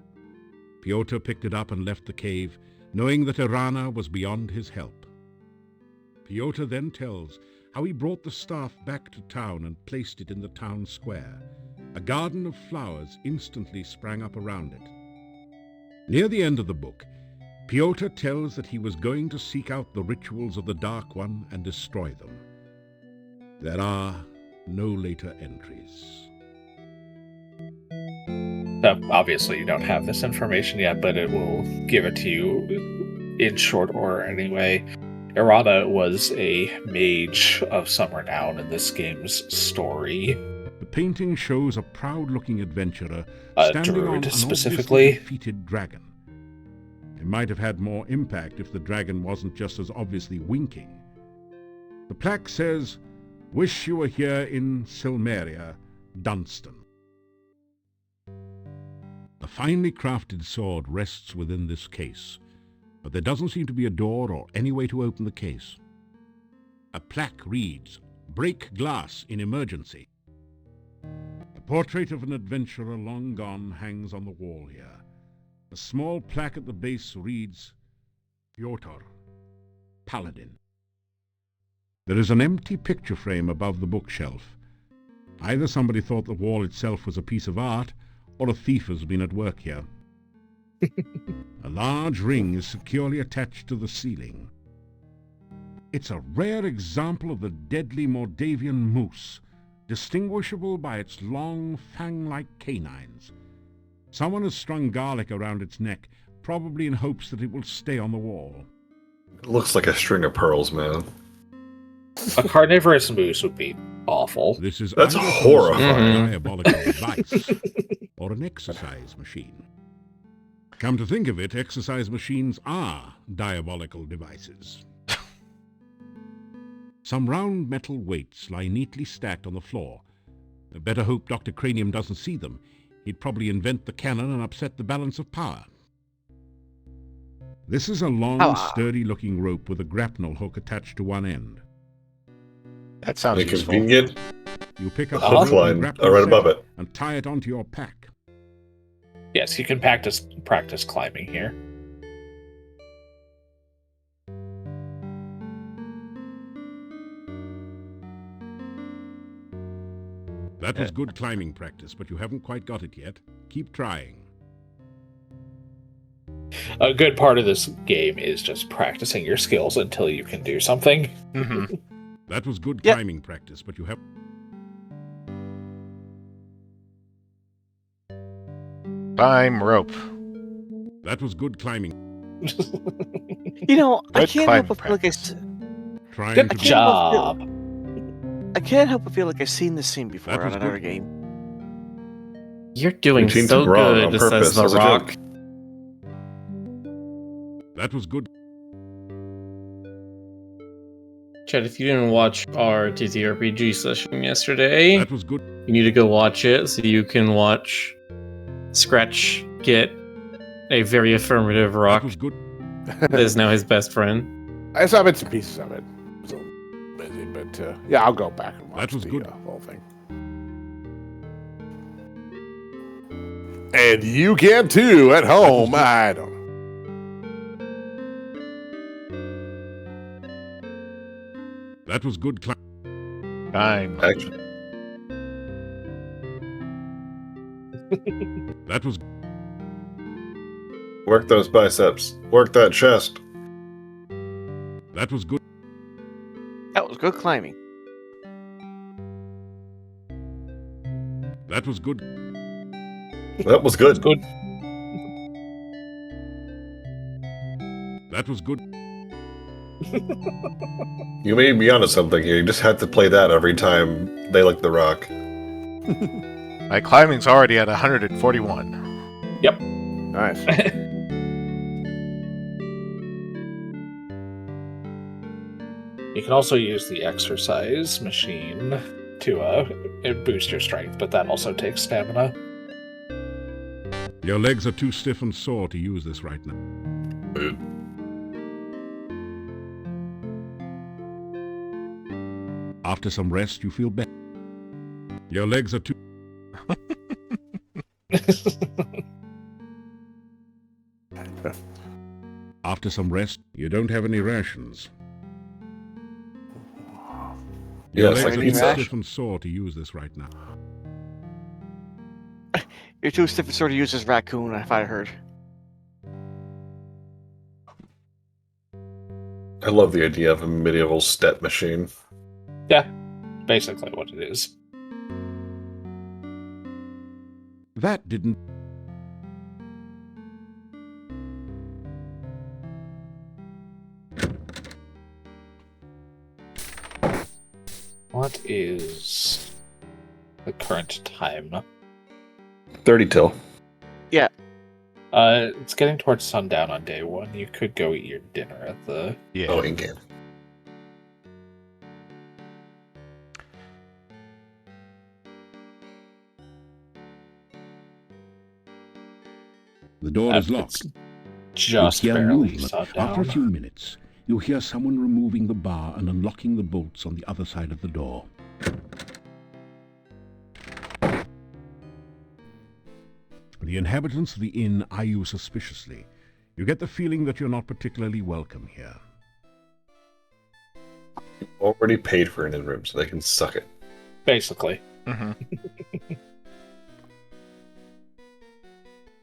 Piotr picked it up and left the cave, knowing that Irana was beyond his help. Piotr then tells how he brought the staff back to town and placed it in the town square. A garden of flowers instantly sprang up around it. Near the end of the book, Piotr tells that he was going to seek out the rituals of the Dark One and destroy them. There are no later entries. Obviously, you don't have this information yet, but it will give it to you in short order anyway. Irana was a mage of some renown in this game's story. The painting shows a proud-looking adventurer A standing on druid, an specifically. obviously defeated dragon. It might have had more impact if the dragon wasn't just as obviously winking. The plaque says, "Wish you were here in Silmeria, Dunstan." A finely crafted sword rests within this case, but there doesn't seem to be a door or any way to open the case. A plaque reads, "Break glass in emergency." A portrait of an adventurer long gone hangs on the wall here. A small plaque at the base reads, "Piotr, Paladin." There is an empty picture frame above the bookshelf. Either somebody thought the wall itself was a piece of art, or a thief has been at work here. A large ring is securely attached to the ceiling. It's a rare example of the deadly Mordavian moose, distinguishable by its long, fang-like canines. Someone has strung garlic around its neck, probably in hopes that it will stay on the wall. It looks like a string of pearls, man. A carnivorous moose would be awful. This is That's either horrifying. some diabolical device or an exercise machine. Come to think of it, exercise machines are diabolical devices. Some round metal weights lie neatly stacked on the floor. I better hope Dr. Cranium doesn't see them. He'd probably invent the cannon and upset the balance of power. This is a long, sturdy-looking rope with a grapnel hook attached to one end. That sounds Make it useful. convenient. You pick up A the hook rope line and grapnel right set above it. and tie it onto your pack. Yes, you can practice climbing here. That was good climbing practice, but you haven't quite got it yet. Keep trying. A good part of this game is just practicing your skills until you can do something. Mm-hmm. That was good climbing practice, but you have... Climb rope. That was good climbing. You know, I Good can't climbing help but feel like Trying Good to job. I can't help but feel like I've seen this scene before That on was another good. game. You're doing Routine so took wrong good, on says purpose The as a Rock. joke. That was good. Chad, if you didn't watch our TTRPG session yesterday, That was good. you need to go watch it so you can watch Scratch get a very affirmative Rock That was good. that is now his best friend. I saw bits and pieces of it. I was a little busy, but yeah, I'll go back and watch That was the good. whole thing. And you can too at home. I don't know. That was good climbing. Climb. Actually, That was Work those biceps. Work that chest. that was good. That was good climbing. That was good. That was good. Good. That was good. You may be onto something here. You just had to play that every time they lick the rock. My climbing's already at 141. Yep. Nice. You can also use the exercise machine to boost your strength, but that also takes stamina. Your legs are too stiff and sore to use this right now. After some rest, you feel better. Your legs are too... After some rest, you don't have any rations. Your Yes, legs like are too pizza. stiff and sore to use this right now. You're too stiff and sore to use this raccoon, if I heard. I love the idea of a medieval step machine. Yeah, basically what it is. That didn't... What is the current time? 30 till. Yeah. It's getting towards sundown on day one. You could go eat your dinner at the... Yeah. Oh, in-game. The door is locked. It's just You hear barely movement. sundown. After a few minutes, you hear someone removing the bar and unlocking the bolts on the other side of the door. The inhabitants of the inn eye you suspiciously. You get the feeling that you're not particularly welcome here. Already paid for an in-room, so they can suck it. Basically.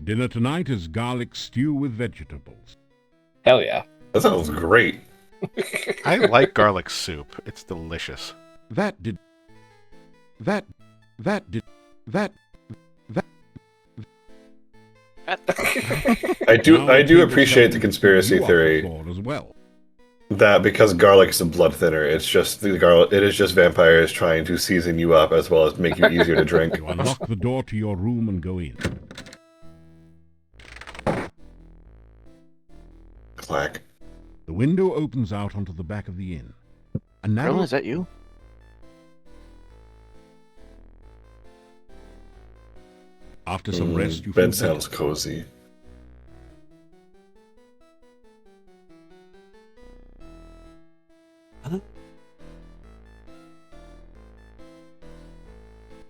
Dinner tonight is garlic stew with vegetables. Hell yeah. That sounds great. I like garlic soup. It's delicious. That did... That did... That... I do appreciate the conspiracy theory as well. that because garlic is a blood thinner, it's just the garlic. It is just vampires trying to season you up as well as make you easier to drink. You unlock the door to your room and go in. Clack. The window opens out onto the back of the inn. A narrow... Merlin, is that you? After some rest, you feel Ben better. sounds cozy.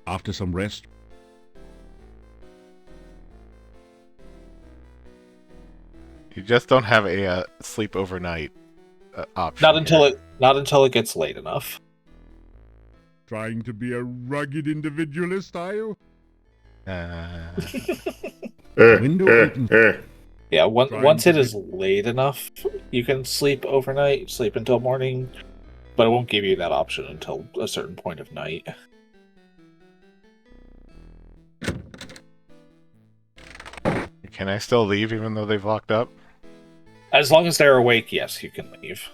After some rest, You just don't have a sleep overnight option. Not until it gets late enough. trying to be a rugged individualist, are you? Window opens. Yeah, Trying once to it is late enough, you can sleep overnight, sleep until morning, but it won't give you that option until a certain point of night. Can I still leave even though they've locked up? As long as they're awake, yes, you can leave.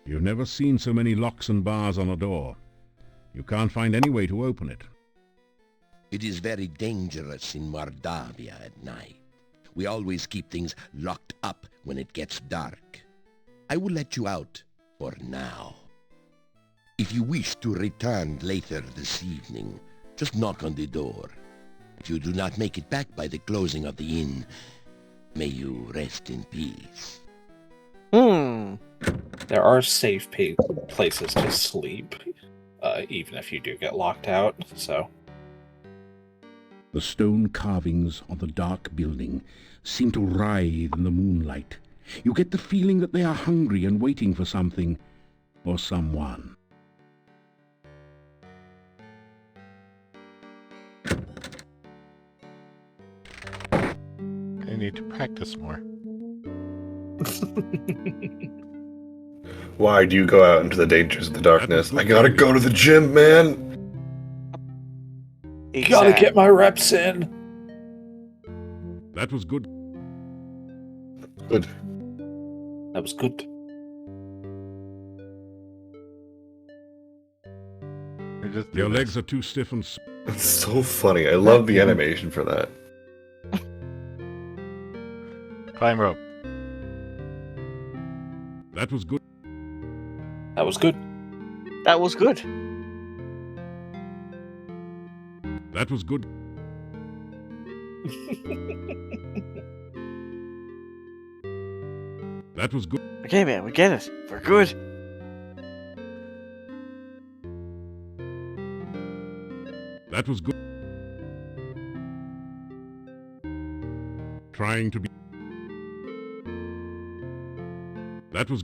You've never seen so many locks and bars on a door. You can't find any way to open it. It is very dangerous in Mordavia at night. We always keep things locked up when it gets dark. I will let you out for now. If you wish to return later this evening, just knock on the door. If you do not make it back by the closing of the inn, may you rest in peace. There are safe places to sleep, even if you do get locked out, so... The stone carvings on the dark building seem to writhe in the moonlight. You get the feeling that they are hungry and waiting for something or someone. need to practice more. Why do you go out into the dangers of the darkness? I gotta go to the gym, man! Gotta get my reps in. That was good. Good. That was good. Your legs are too stiff and... That's so funny. I love the animation for that. Climb rope. That was good. That was good. That was good. That was good. That was good. Okay, man, we get it. We're good. That was good. Trying to be... That was...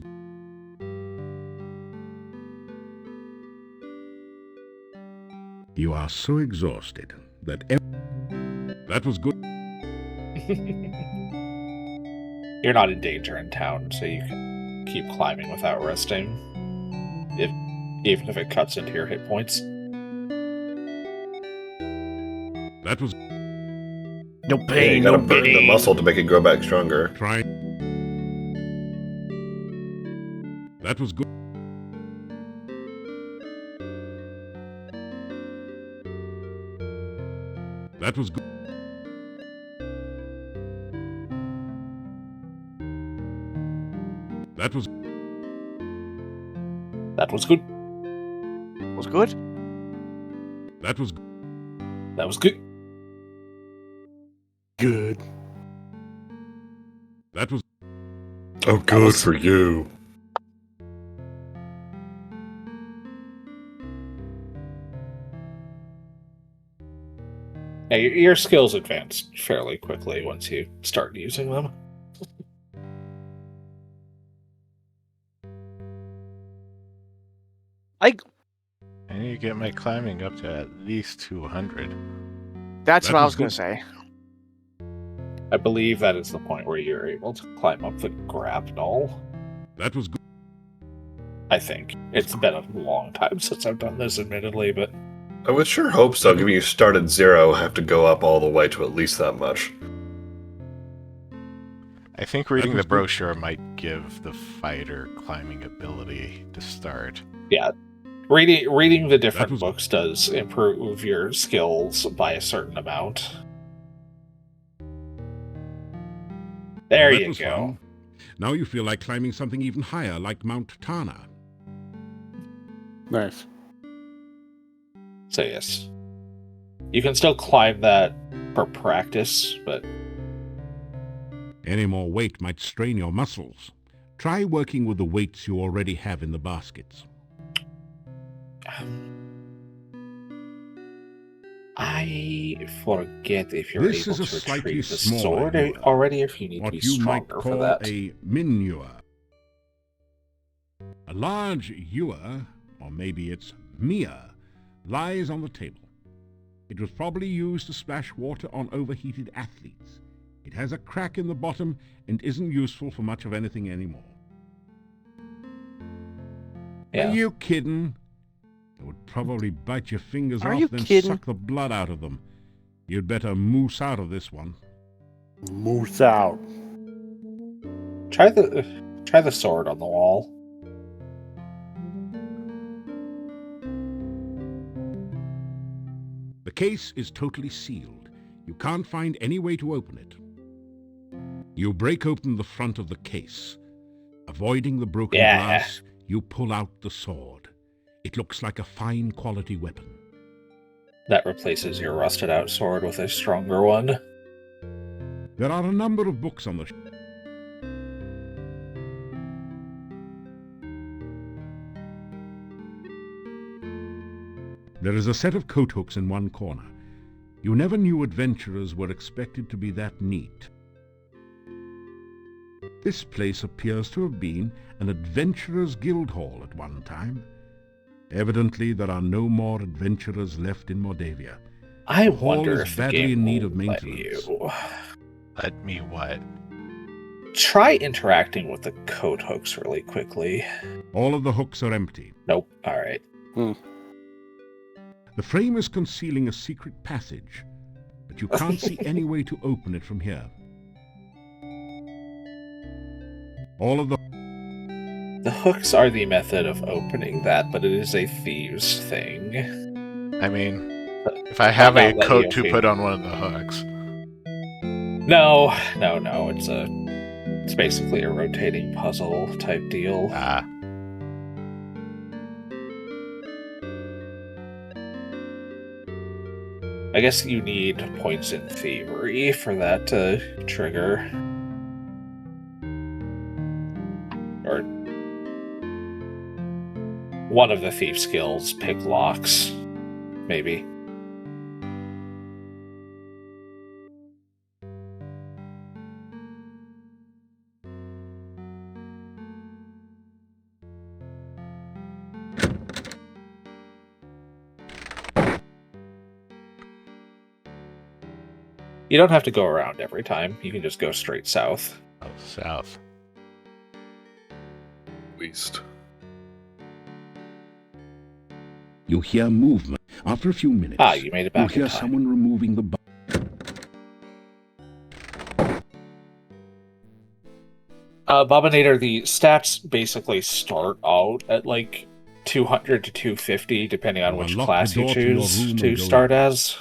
You are so exhausted that... That was good. You're not in danger in town, so you can keep climbing without resting. Even if it cuts into your hit points. That was... No Yeah, pain, you gotta no burn the pity. muscle to make it grow back stronger. Try... That was good. That was good. That was... That was good. Was good? That was... That was good. Good. That was... Oh, good for you. Yeah, your skills advance fairly quickly once you start using them. I need to get my climbing up to at least 200. That's That what I was was going good. to say. I believe that is the point where you're able to climb up the grapnel. That was good. I think. It's been a long time since I've done this, admittedly, but... I would sure hope so, given you start at 0, have to go up all the way to at least that much. I think reading the was good. brochure might give the fighter climbing ability to start. Yeah. Reading the different was- books does improve your skills by a certain amount. There That you was go. fun. Now you feel like climbing something even higher, like Mount Tana. Nice. So yes. You can still climb that for practice, but Any more weight might strain your muscles. Try working with the weights you already have in the baskets. I forget if you're This able is a to slightly retrieve the smaller sword ewer, already, if you need to what be you might stronger call for that. a minure. A large ewer, or maybe it's mere, lies on the table. It was probably used to splash water on overheated athletes. It has a crack in the bottom and isn't useful for much of anything anymore. Yeah. Are you kidding? It would probably bite your fingers Are off, you then kidding? suck the blood out of them. You'd better moose out of this one. Moose out. Try the sword on the wall. The case is totally sealed. You can't find any way to open it. You break open the front of the case. Avoiding the broken glass, you pull out the sword. It looks like a fine quality weapon. That replaces your rusted out sword with a stronger one. There are a number of books on the There is a set of coat hooks in one corner. You never knew adventurers were expected to be that neat. This place appears to have been an adventurers' guild hall at one time. Evidently, there are no more adventurers left in Mordavia. I The hall wonder is if the badly game in need will of let maintenance. you. Let me what? Try interacting with the coat hooks really quickly. All of the hooks are empty. Nope. Alright. The frame is concealing a secret passage, but you can't see any way to open it from here. All of the hooks are the method of opening that, but it is a thieves thing. I mean, if I have a coat to put on one of the hooks. No. It's basically a rotating puzzle type deal. Ah. I guess you need points in thievery for that to trigger. Or one of the thief skills, pick locks, maybe. You don't have to go around every time. You can just go straight south. Oh, south. East. You hear movement. After a few minutes, you made it back you in hear time. someone removing the Bobbinator, the stats basically start out at like 200 to 250, depending on which Unlock class the you door to your choose room to and go start in. as.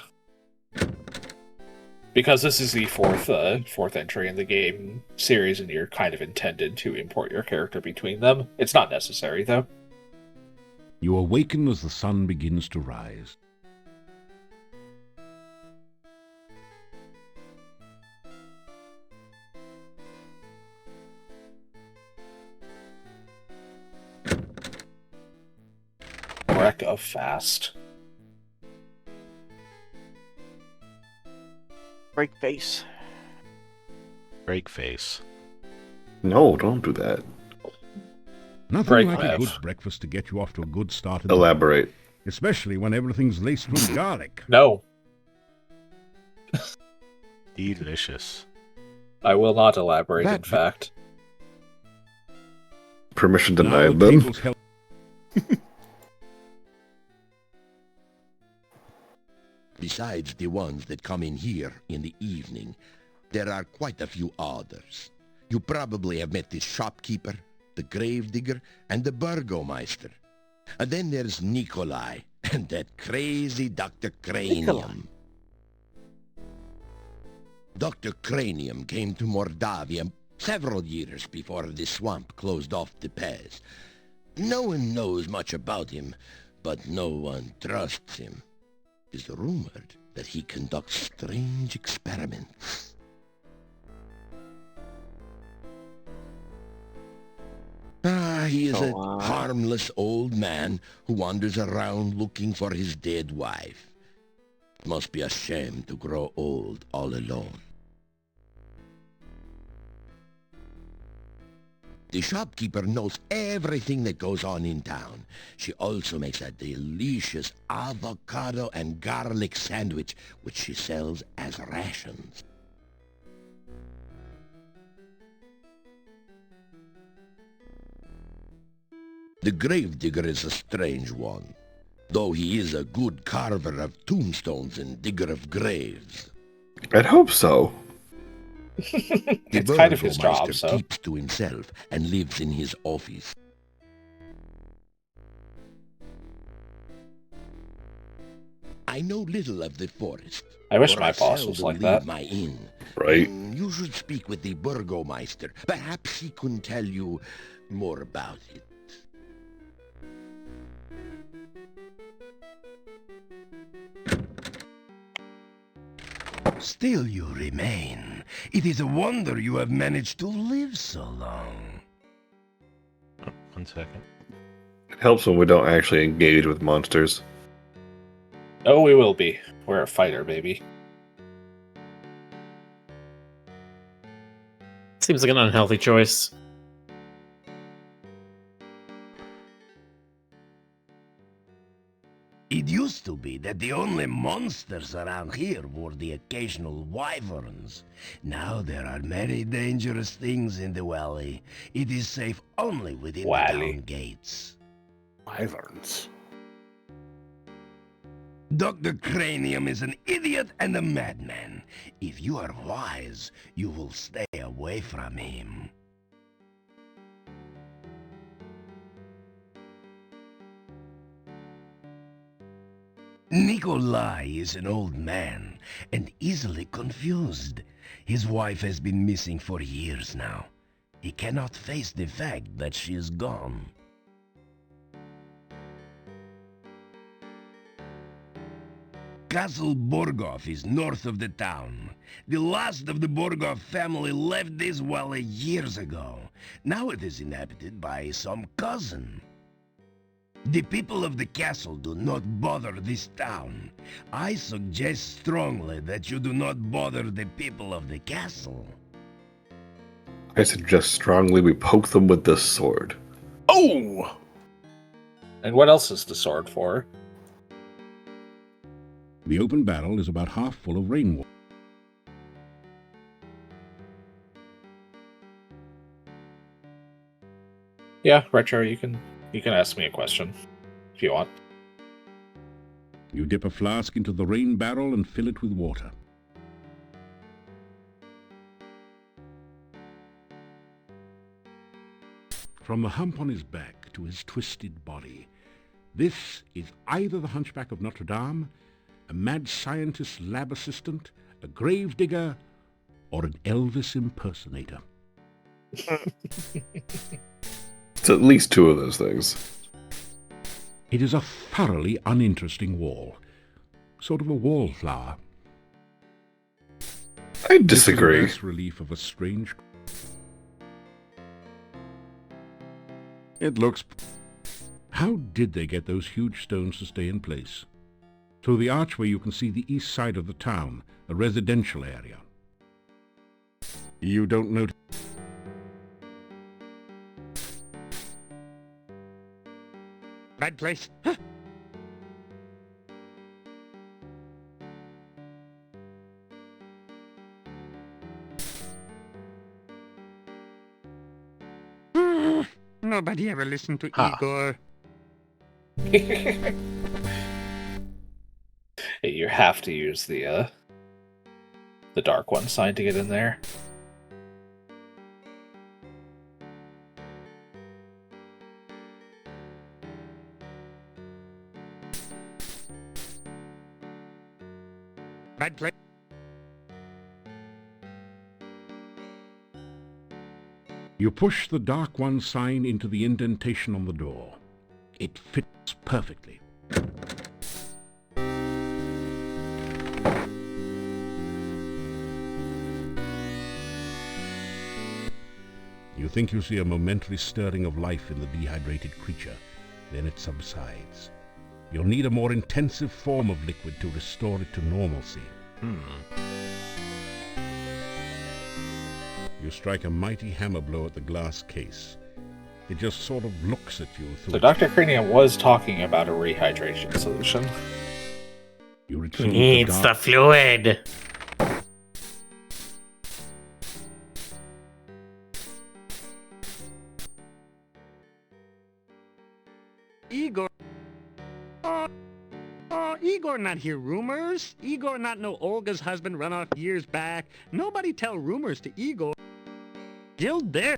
Because this is the fourth entry in the game series, and you're kind of intended to import your character between them. It's not necessary, though. You awaken as the sun begins to rise. Wreck of fast. Break face. Break face. No, don't do that. Nothing Break like a left. good breakfast to get you off to a good start. In the Elaborate. day, especially when everything's laced with garlic. No, Delicious. I will not elaborate, in That- fact. Permission Now denied the then. table's held. Besides the ones that come in here in the evening, there are quite a few others. You probably have met the shopkeeper, the gravedigger, and the burgomeister. And then there's Nikolai, and that crazy Dr. Cranium. Dr. Cranium came to Mordavia several years before the swamp closed off the pass. No one knows much about him, but no one trusts him. It is rumored that he conducts strange experiments. He is a harmless old man who wanders around looking for his dead wife. It must be a shame to grow old all alone. The shopkeeper knows everything that goes on in town. She also makes a delicious avocado and garlic sandwich, which she sells as rations. The gravedigger is a strange one, though he is a good carver of tombstones and digger of graves. I'd hope so. It's kind of his job, Burgomeister so. keeps to himself and lives in his office. I know little of the forest. I wish for my boss was seldom like leave that. my inn. Right. You should speak with the Burgomeister. Perhaps he can tell you more about it. Still you remain. It is a wonder you have managed to live so long. Oh, 1 second. It helps when we don't actually engage with monsters. Oh, we will be. We're a fighter, baby. Seems like an unhealthy choice. It used to be that the only monsters around here were the occasional wyverns. Now there are many dangerous things in the valley. It is safe only within the town gates. Wyverns. Dr. Cranium is an idiot and a madman. If you are wise, you will stay away from him. Nikolai is an old man and easily confused. His wife has been missing for years now. He cannot face the fact that she is gone. Castle Borgov is north of the town. The last of the Borgov family left this valley years ago. Now it is inhabited by some cousin. The people of the castle do not bother this town. I suggest strongly that you do not bother the people of the castle. I suggest strongly we poke them with this sword. Oh! And what else is the sword for? The open barrel is about half full of rainwater. Yeah, Retro, you can ask me a question if you want. You dip a flask into the rain barrel and fill it with water. From the hump on his back to his twisted body, this is either the Hunchback of Notre Dame, a mad scientist lab assistant, a gravedigger, or an Elvis impersonator. It's at least two of those things. It is a thoroughly uninteresting wall. Sort of a wallflower. I disagree. This is the relief of a strange... It looks... How did they get those huge stones to stay in place? Through the archway you can see the east side of the town, a residential area. You don't notice... Bad place. Nobody ever listened to Igor. You have to use the Dark One sign to get in there. Bad place. You push the Dark One sign into the indentation on the door. It fits perfectly. You think you see a momentary stirring of life in the dehydrated creature. Then it subsides. You'll need a more intensive form of liquid to restore it to normalcy. You strike a mighty hammer blow at the glass case. It just sort of looks at you through... So Dr. Cranium was talking about a rehydration solution. You He needs the fluid. Igor. Igor not hear rumors. Igor not know Olga's husband run off years back. Nobody tell rumors to Igor. Guild there.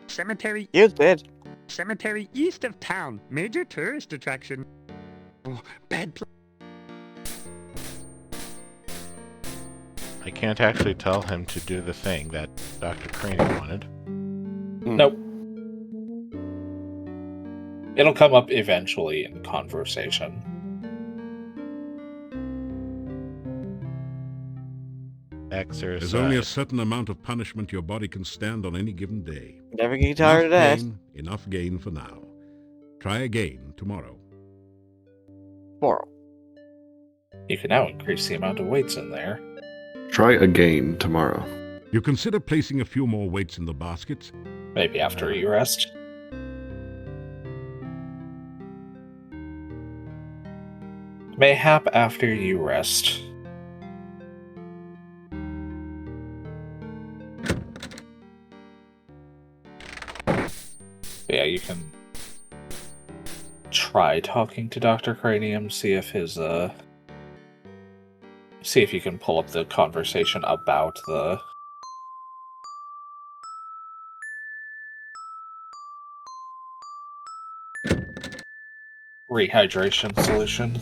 Cemetery. Guild dead. Cemetery east of town. Major tourist attraction. Oh, bad place. I can't actually tell him to do the thing that Dr. Cranium wanted. Nope. It'll come up eventually in conversation. Exercise. There's only a certain amount of punishment your body can stand on any given day. Never get tired of that. Enough gain for now. Try again tomorrow. Tomorrow. You can now increase the amount of weights in there. Try again tomorrow. You consider placing a few more weights in the baskets? Maybe after you rest. Mayhap after you rest. Yeah, you can try talking to Dr. Cranium, see if you can pull up the conversation about the rehydration solution.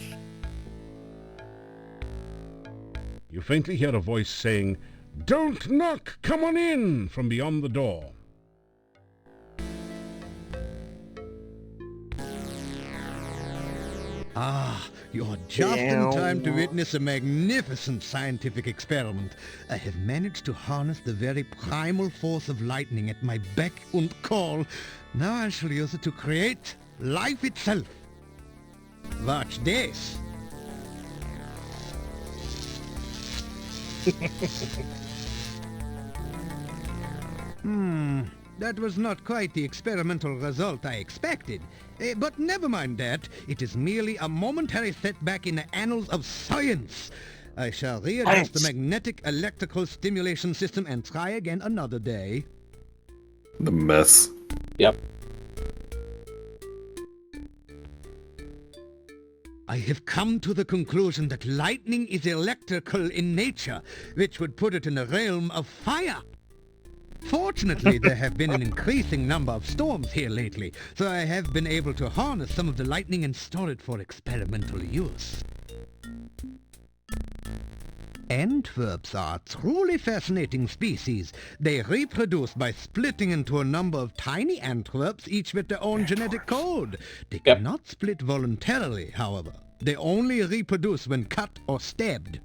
You faintly hear a voice saying, "Don't knock! Come on in!" from beyond the door. Ah, you're just in time to witness a magnificent scientific experiment. I have managed to harness the very primal force of lightning at my beck and call. Now I shall use it to create life itself. Watch this. That was not quite the experimental result I expected. But never mind that. It is merely a momentary setback in the annals of science. I shall readjust the magnetic electrical stimulation system and try again another day. The mess. Yep. I have come to the conclusion that lightning is electrical in nature, which would put it in the realm of fire. Fortunately, there have been an increasing number of storms here lately, so I have been able to harness some of the lightning and store it for experimental use. Antwerps are a truly fascinating species. They reproduce by splitting into a number of tiny Antwerps, each with their own genetic code. They cannot split voluntarily, however. They only reproduce when cut or stabbed.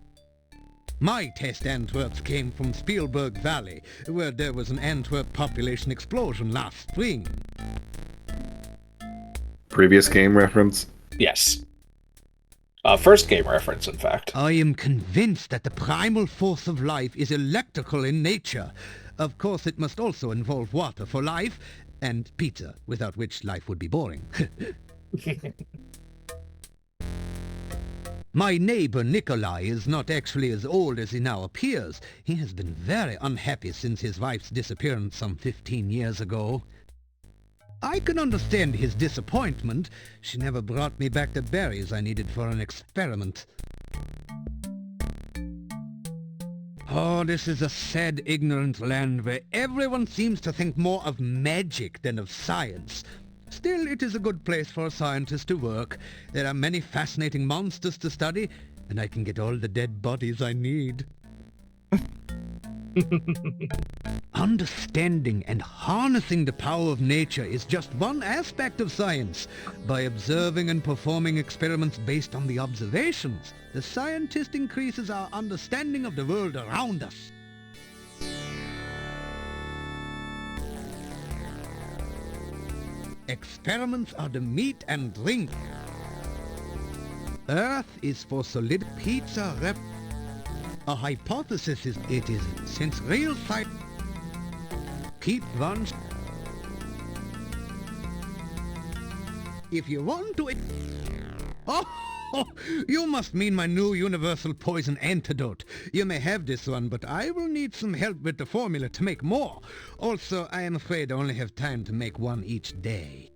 My test Antwerps came from Spielberg Valley, where there was an Antwerp population explosion last spring. Previous game reference? Yes. First game reference, in fact. I am convinced that the primal force of life is electrical in nature. Of course, it must also involve water for life, and pizza, without which life would be boring. My neighbor Nikolai is not actually as old as he now appears. He has been very unhappy since his wife's disappearance some 15 years ago. I can understand his disappointment. She never brought me back the berries I needed for an experiment. Oh, this is a sad, ignorant land where everyone seems to think more of magic than of science. Still, it is a good place for a scientist to work. There are many fascinating monsters to study, and I can get all the dead bodies I need. Understanding and harnessing the power of nature is just one aspect of science. By observing and performing experiments based on the observations, the scientist increases our understanding of the world around us. Experiments are the meat and drink. Earth is for solid pizza rep. A hypothesis is it is, since real science keep one. If you want to Oh, you must mean my new universal poison antidote. You may have this one, but I will need some help with the formula to make more. Also, I am afraid I only have time to make one each day.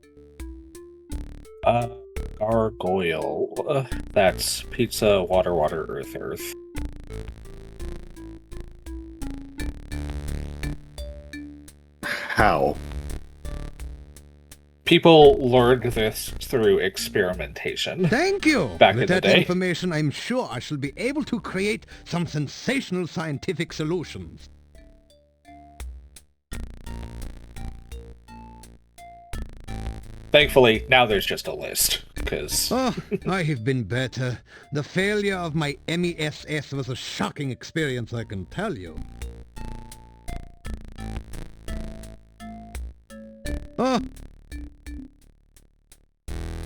Gargoyle. That's pizza, water, water, earth, earth. How? People learned this through experimentation. Thank you! Back With in the that day. information, I'm sure I shall be able to create some sensational scientific solutions. Thankfully, now there's just a list, because... Oh, I have been better. The failure of my MESS was a shocking experience, I can tell you. Oh,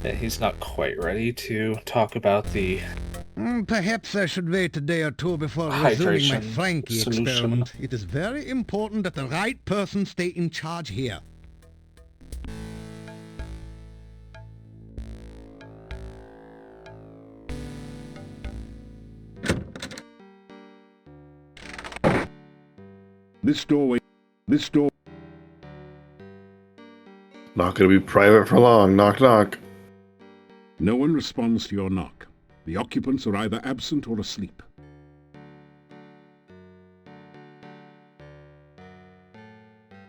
He's not quite ready to talk about the perhaps I should wait a day or two before resuming my hydration Frankie solution. experiment. It is very important that the right person stay in charge here. This door. Not gonna be private for long. Knock, knock. No one responds to your knock. The occupants are either absent or asleep.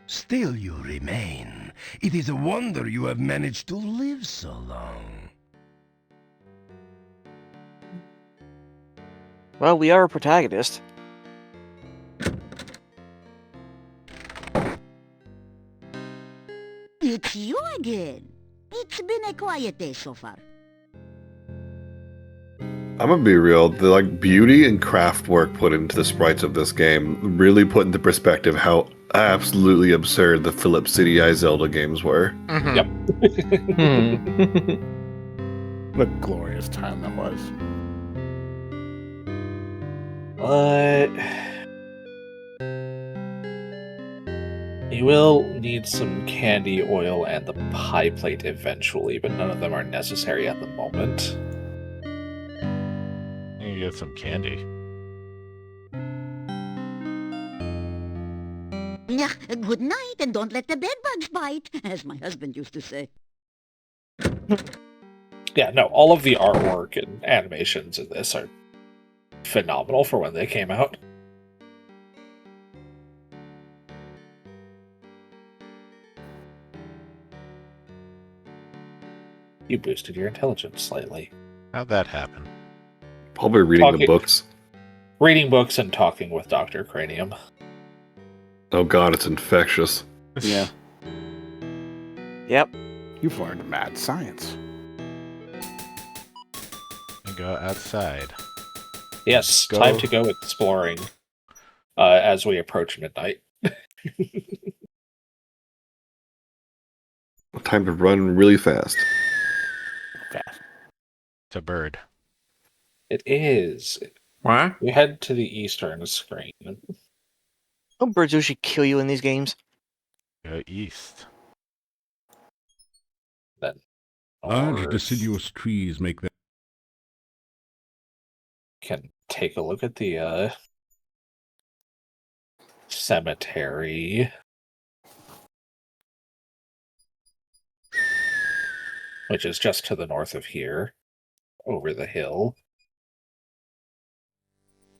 Still you remain. It is a wonder you have managed to live so long. Well, we are a protagonist. It's you again. It's been a quiet day so far. I'm gonna be real. The beauty and craft work put into the sprites of this game really put into perspective how absolutely absurd the Philips CDI Zelda games were. Yep. What a glorious time that was. But you will need some candy oil and the pie plate eventually, but none of them are necessary at the moment. You get some candy. Good night, and don't let the bedbugs bite, as my husband used to say. Yeah, no, all of the artwork and animations in this are phenomenal for when they came out. You boosted your intelligence slightly. How'd that happen? Probably reading the books. Reading books and talking with Dr. Cranium. Oh god, it's infectious. Yeah. Yep. You've learned mad science. And go outside. Yes, Go. time to go exploring as we approach midnight. Time to run really fast. It's a bird. It is. What? We head to the eastern screen. Don't birds usually kill you in these games? Go east. Then Large north. deciduous trees make their... Can take a look at the cemetery. Which is just to the north of here. Over the hill.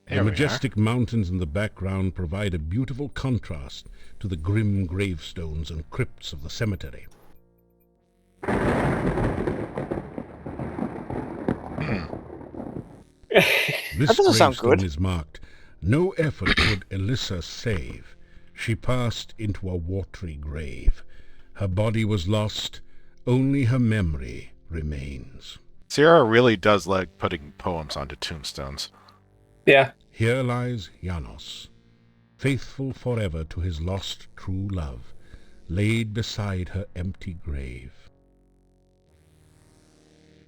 The majestic mountains in the background provide a beautiful contrast to the grim gravestones and crypts of the cemetery. This That doesn't sound gravestone good. is marked, "No effort could Elissa save. She passed into a watery grave. Her body was lost, only her memory remains." Sierra really does like putting poems onto tombstones. Yeah. Here lies Janos, faithful forever to his lost true love, laid beside her empty grave.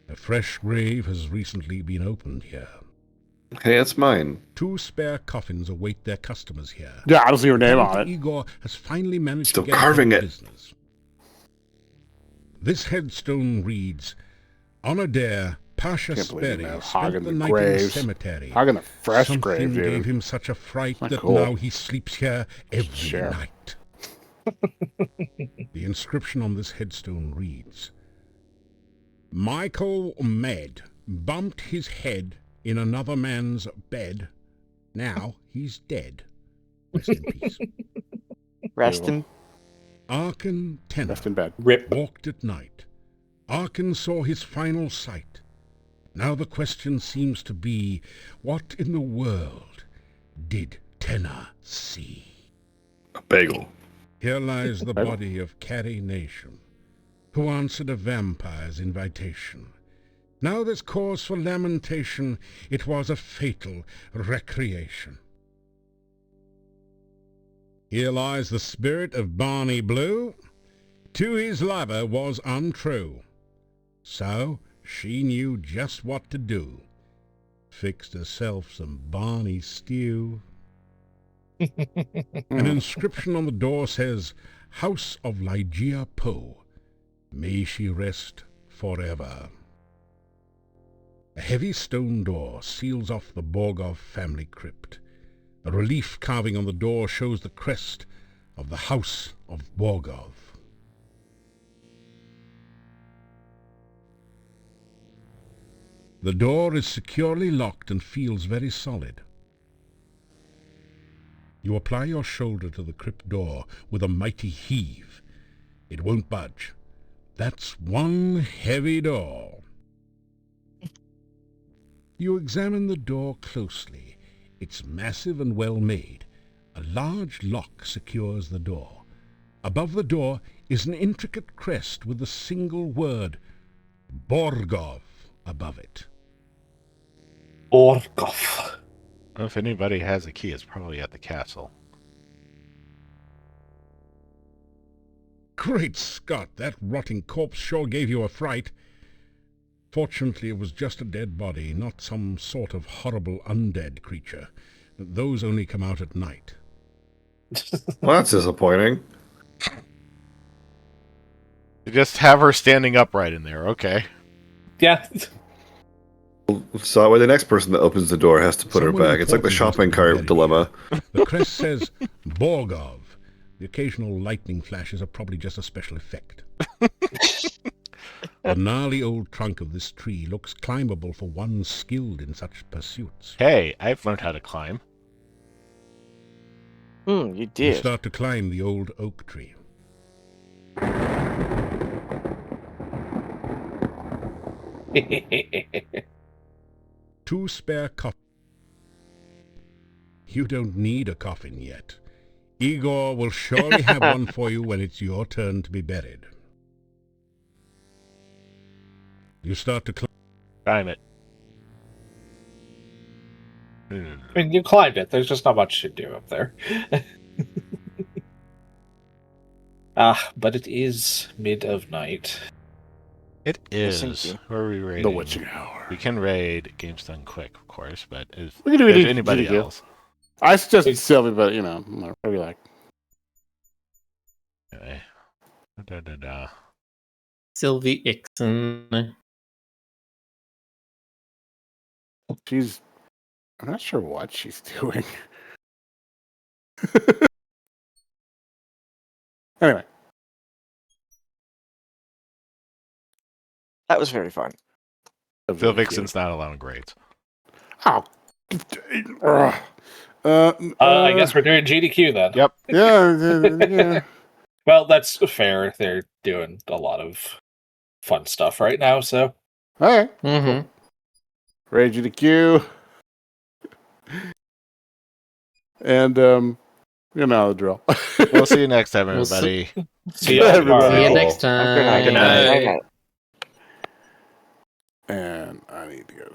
A fresh grave has recently been opened here. Hey, that's mine. 2 spare coffins await their customers here. Yeah, I don't see your name on Talented it. Igor has finally managed Still to get carving into it. business. This headstone reads, "On a dare, Pasha Can't believe Sperry they're spent hogging the the night in the graves. cemetery. Hogging the fresh Something grave, dude. gave him such a fright Not that cool. now he sleeps here every Sure. night." The inscription on this headstone reads, "Michael Med bumped his head in another man's bed. Now he's dead. Rest in peace." Rest in... Arkin Tenor Rest in bed. Rip. walked at night. Arkin saw his final sight. Now the question seems to be, what in the world did Tenor see? A bagel. Here lies the body of Carrie Nation, who answered a vampire's invitation. Now there's cause for lamentation. It was a fatal recreation. Here lies the spirit of Barney Blue. To his lover was untrue. So she knew just what to do. Fixed herself some Barney stew. An inscription on the door says, "House of Ligeia Poe. May she rest forever." A heavy stone door seals off the Borgov family crypt. A relief carving on the door shows the crest of the House of Borgov. The door is securely locked and feels very solid. You apply your shoulder to the crypt door with a mighty heave. It won't budge. That's one heavy door. You examine the door closely. It's massive and well made. A large lock secures the door. Above the door is an intricate crest with the single word Borgov above it. Borgov. Well, if anybody has a key, it's probably at the castle. Great Scott, that rotting corpse sure gave you a fright. Fortunately, it was just a dead body, not some sort of horrible undead creature. Those only come out at night. Well, that's disappointing. You just have her standing upright in there, okay. Yeah. So when the next person that opens the door has to put her back. It's like the shopping cart dilemma. The crest says Borgov. The occasional lightning flashes are probably just a special effect. The gnarly old trunk of this tree looks climbable for one skilled in such pursuits. Hey, I've learned how to climb. You You did. start to climb the old oak tree. Two spare coffins. You don't need a coffin yet. Igor will surely have one for you when it's your turn to be buried. You start to climb it. I mean, you climbed it. There's just not much to do up there. But it is mid of night. It is. Where are we raiding? The witching hour. We can raid Games Done Quick, of course, but if We can do there's it anybody GDQ. else. I suggested Sylvie, but whatever you like. Okay. Sylvie Ixon. I'm not sure what she's doing. Anyway. That was very fun. Phil Vixen's not allowing grades. Oh. I guess we're doing GDQ then. Yep. Yeah. Well, that's fair. They're doing a lot of fun stuff right now, so. All right. Mm-hmm. Rage the queue. And, you know the drill. We'll see you next time, We'll everybody. See you tomorrow. See you next time. Good night. Good night. Good night. And I need to go.